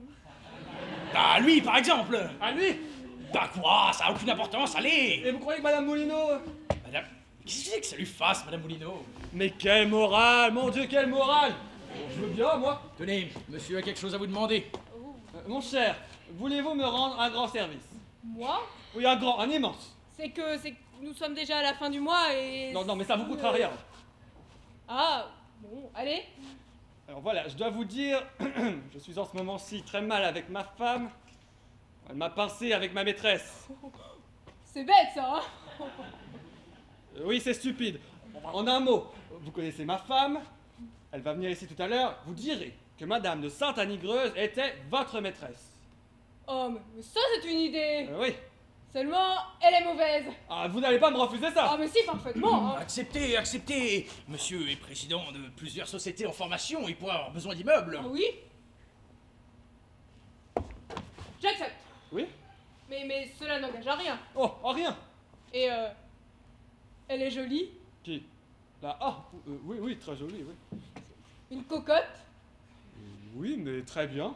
Bah lui, par exemple. À lui? Bah quoi, ça a aucune importance, allez. Et vous croyez que Madame Moulineau... Madame, qu'est-ce que c'est que ça lui fasse, Madame Moulineau? Mais quelle morale, mon Dieu, quelle morale! Je veux bien, moi. Tenez, monsieur a quelque chose à vous demander. Mon cher, voulez-vous me rendre un grand service? Moi? Oui, un grand, un immense. C'est que nous sommes déjà à la fin du mois et... Non, mais ça vous coûtera rien. Ah, bon, allez. Alors voilà, je dois vous dire, je suis en ce moment-ci très mal avec ma femme. Elle m'a pincé avec ma maîtresse. C'est bête, ça, hein? Oui, c'est stupide. En un mot, vous connaissez ma femme. Elle va venir ici tout à l'heure. Vous direz que Madame de Sainte-Anigreuse était votre maîtresse. Oh, mais ça, c'est une idée. Oui. Seulement, elle est mauvaise. Ah, vous n'allez pas me refuser ça. Ah, mais si, parfaitement. Hein. Acceptez, acceptez. Monsieur est président de plusieurs sociétés en formation, il pourrait avoir besoin d'immeubles. Ah oui? J'accepte. Oui. Mais cela n'engage à rien. Oh, rien. Et elle est jolie. Qui? Là, oui, très jolie, oui. Une cocotte. Oui, mais très bien.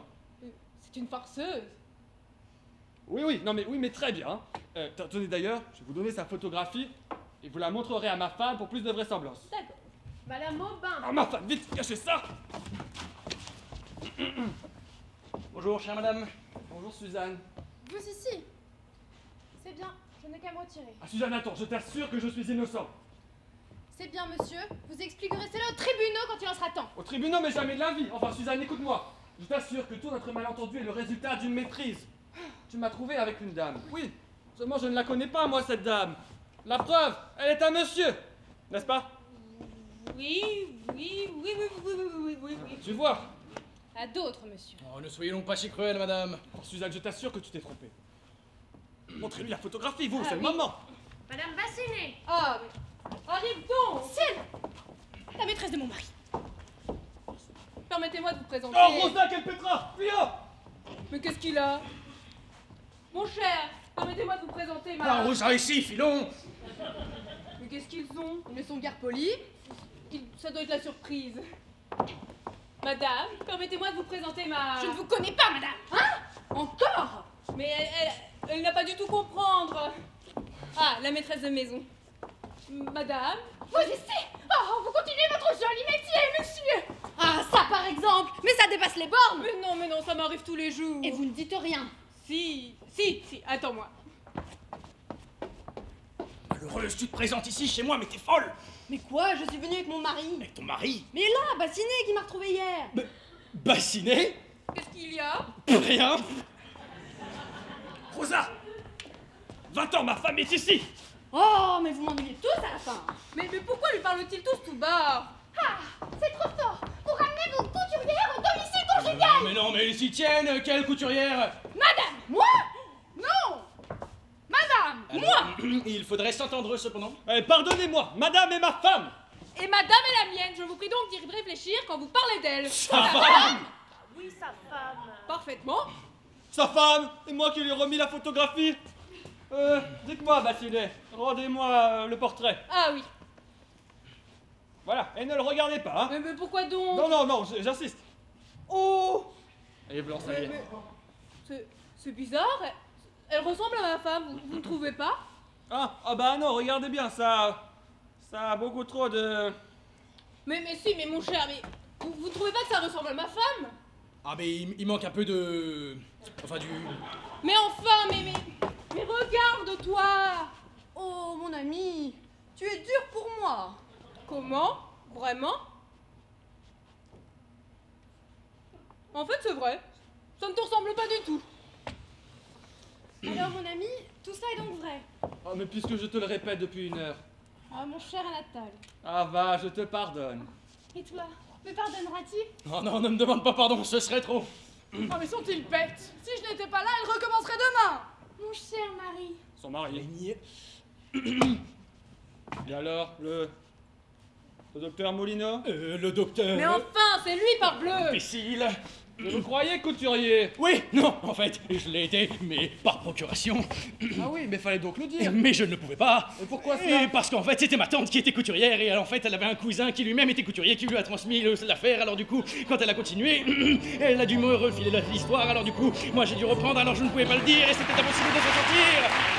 C'est une farceuse. Oui, mais très bien. Tenez d'ailleurs, je vais vous donner sa photographie et vous la montrerez à ma femme pour plus de vraisemblance. D'accord. Madame Aubin. Ah, ma femme, vite, cachez ça. Bonjour, chère madame. Bonjour, Suzanne. Vous ici. C'est bien, je n'ai qu'à me retirer. Ah, Suzanne, attends, je t'assure que je suis innocent. C'est bien, monsieur. Vous expliquerez cela au tribunal quand il en sera temps. Au tribunal, mais jamais de la vie. Enfin, Suzanne, écoute-moi. Je t'assure que tout notre malentendu est le résultat d'une méprise. Tu m'as trouvé avec une dame. Oui. Seulement, je ne la connais pas, moi, cette dame. La preuve, elle est un monsieur. N'est-ce pas? Oui. Tu vois. À d'autres, monsieur. Oh, ne soyez donc pas si cruel, madame. Oh, Suzanne, je t'assure que tu t'es trompée. Montrez-lui la photographie, vous, c'est le oui. moment. Madame Bassinet. Ah, mais... Arrive donc. C'est la maîtresse de mon mari. Permettez-moi de vous présenter... Oh, Rosa, quelle pétra! Viens! Mais qu'est-ce qu'il a? Mon cher, permettez-moi de vous présenter ma... Ah, Rosa, ici, filons. Mais qu'est-ce qu'ils ont? Ils ne sont guère polis. Ça doit être la surprise. Madame, permettez-moi de vous présenter ma... Je ne vous connais pas, madame. Hein? Encore? Mais elle n'a pas du tout comprendre. Ah, la maîtresse de maison. Madame? Vous ici? Oh, vous continuez votre joli métier, monsieur. Ah, ça par exemple. Mais ça dépasse les bornes. Mais non, ça m'arrive tous les jours. Et vous ne dites rien. Si, attends-moi. Malheureuse, tu te présentes ici chez moi, mais t'es folle. Mais quoi? Je suis venue avec mon mari. Avec ton mari? Mais là, Bassinet qui m'a retrouvé hier. Bassinet? Qu'est-ce qu'il y a? Rien. Rosa! Va-t'en, ma femme est ici! Oh, mais vous m'ennuyez tous à la fin. Mais pourquoi lui parlent-ils tous tout bas? Ah, c'est trop fort. Vous ramenez vos couturières au domicile conjugal. Mais non, mais ils s'y tiennent, quelle couturière? Madame, moi? Non! Madame! Alors, il faudrait s'entendre cependant. Pardonnez-moi, madame est ma femme! Et madame est la mienne. Je vous prie donc d'y réfléchir quand vous parlez d'elle. Sa femme? Oui, sa femme. Parfaitement. Sa femme! Et moi qui lui ai remis la photographie! Dites-moi, Bassinet, rendez-moi le portrait. Ah oui. Voilà, et ne le regardez pas, hein? Mais pourquoi donc? Non, j'insiste. Oh! Et blanc, ça y est. C'est bizarre. Elle ressemble à ma femme, vous ne trouvez pas? Ah bah non, regardez bien, ça a beaucoup trop de... Mais mon cher, mais vous ne trouvez pas que ça ressemble à ma femme? Ah, mais il manque un peu de... Enfin, du... Mais enfin, mais regarde-toi! Oh, mon ami, tu es dur pour moi. Comment? Vraiment? En fait, c'est vrai. Ça ne te ressemble pas du tout. Alors, mon ami, tout ça est donc vrai. Oh, mais puisque je te le répète depuis une heure. Ah, mon cher Anatole. Ah va, je te pardonne. Et toi, me pardonneras-tu? Oh non, ne me demande pas pardon, ce serait trop. Oh, mais sont-ils bêtes? Si je n'étais pas là, elle recommencerait demain! Mon cher mari. Son mari. Niais. Et alors, le docteur Moulineau? Le docteur... Mais enfin, c'est lui, parbleu! Imbécile. Je vous croyais couturier. Oui, non, en fait, je l'ai été, mais par procuration. Ah oui, mais fallait donc le dire. Mais je ne pouvais pas. Et pourquoi Et ça? parce qu'en fait, c'était ma tante qui était couturière, et en fait, elle avait un cousin qui lui-même était couturier, qui lui a transmis l'affaire. Alors du coup, quand elle a continué, elle a dû me refiler l'histoire. Alors du coup, moi j'ai dû reprendre, alors je ne pouvais pas le dire, et c'était impossible de s'en sortir.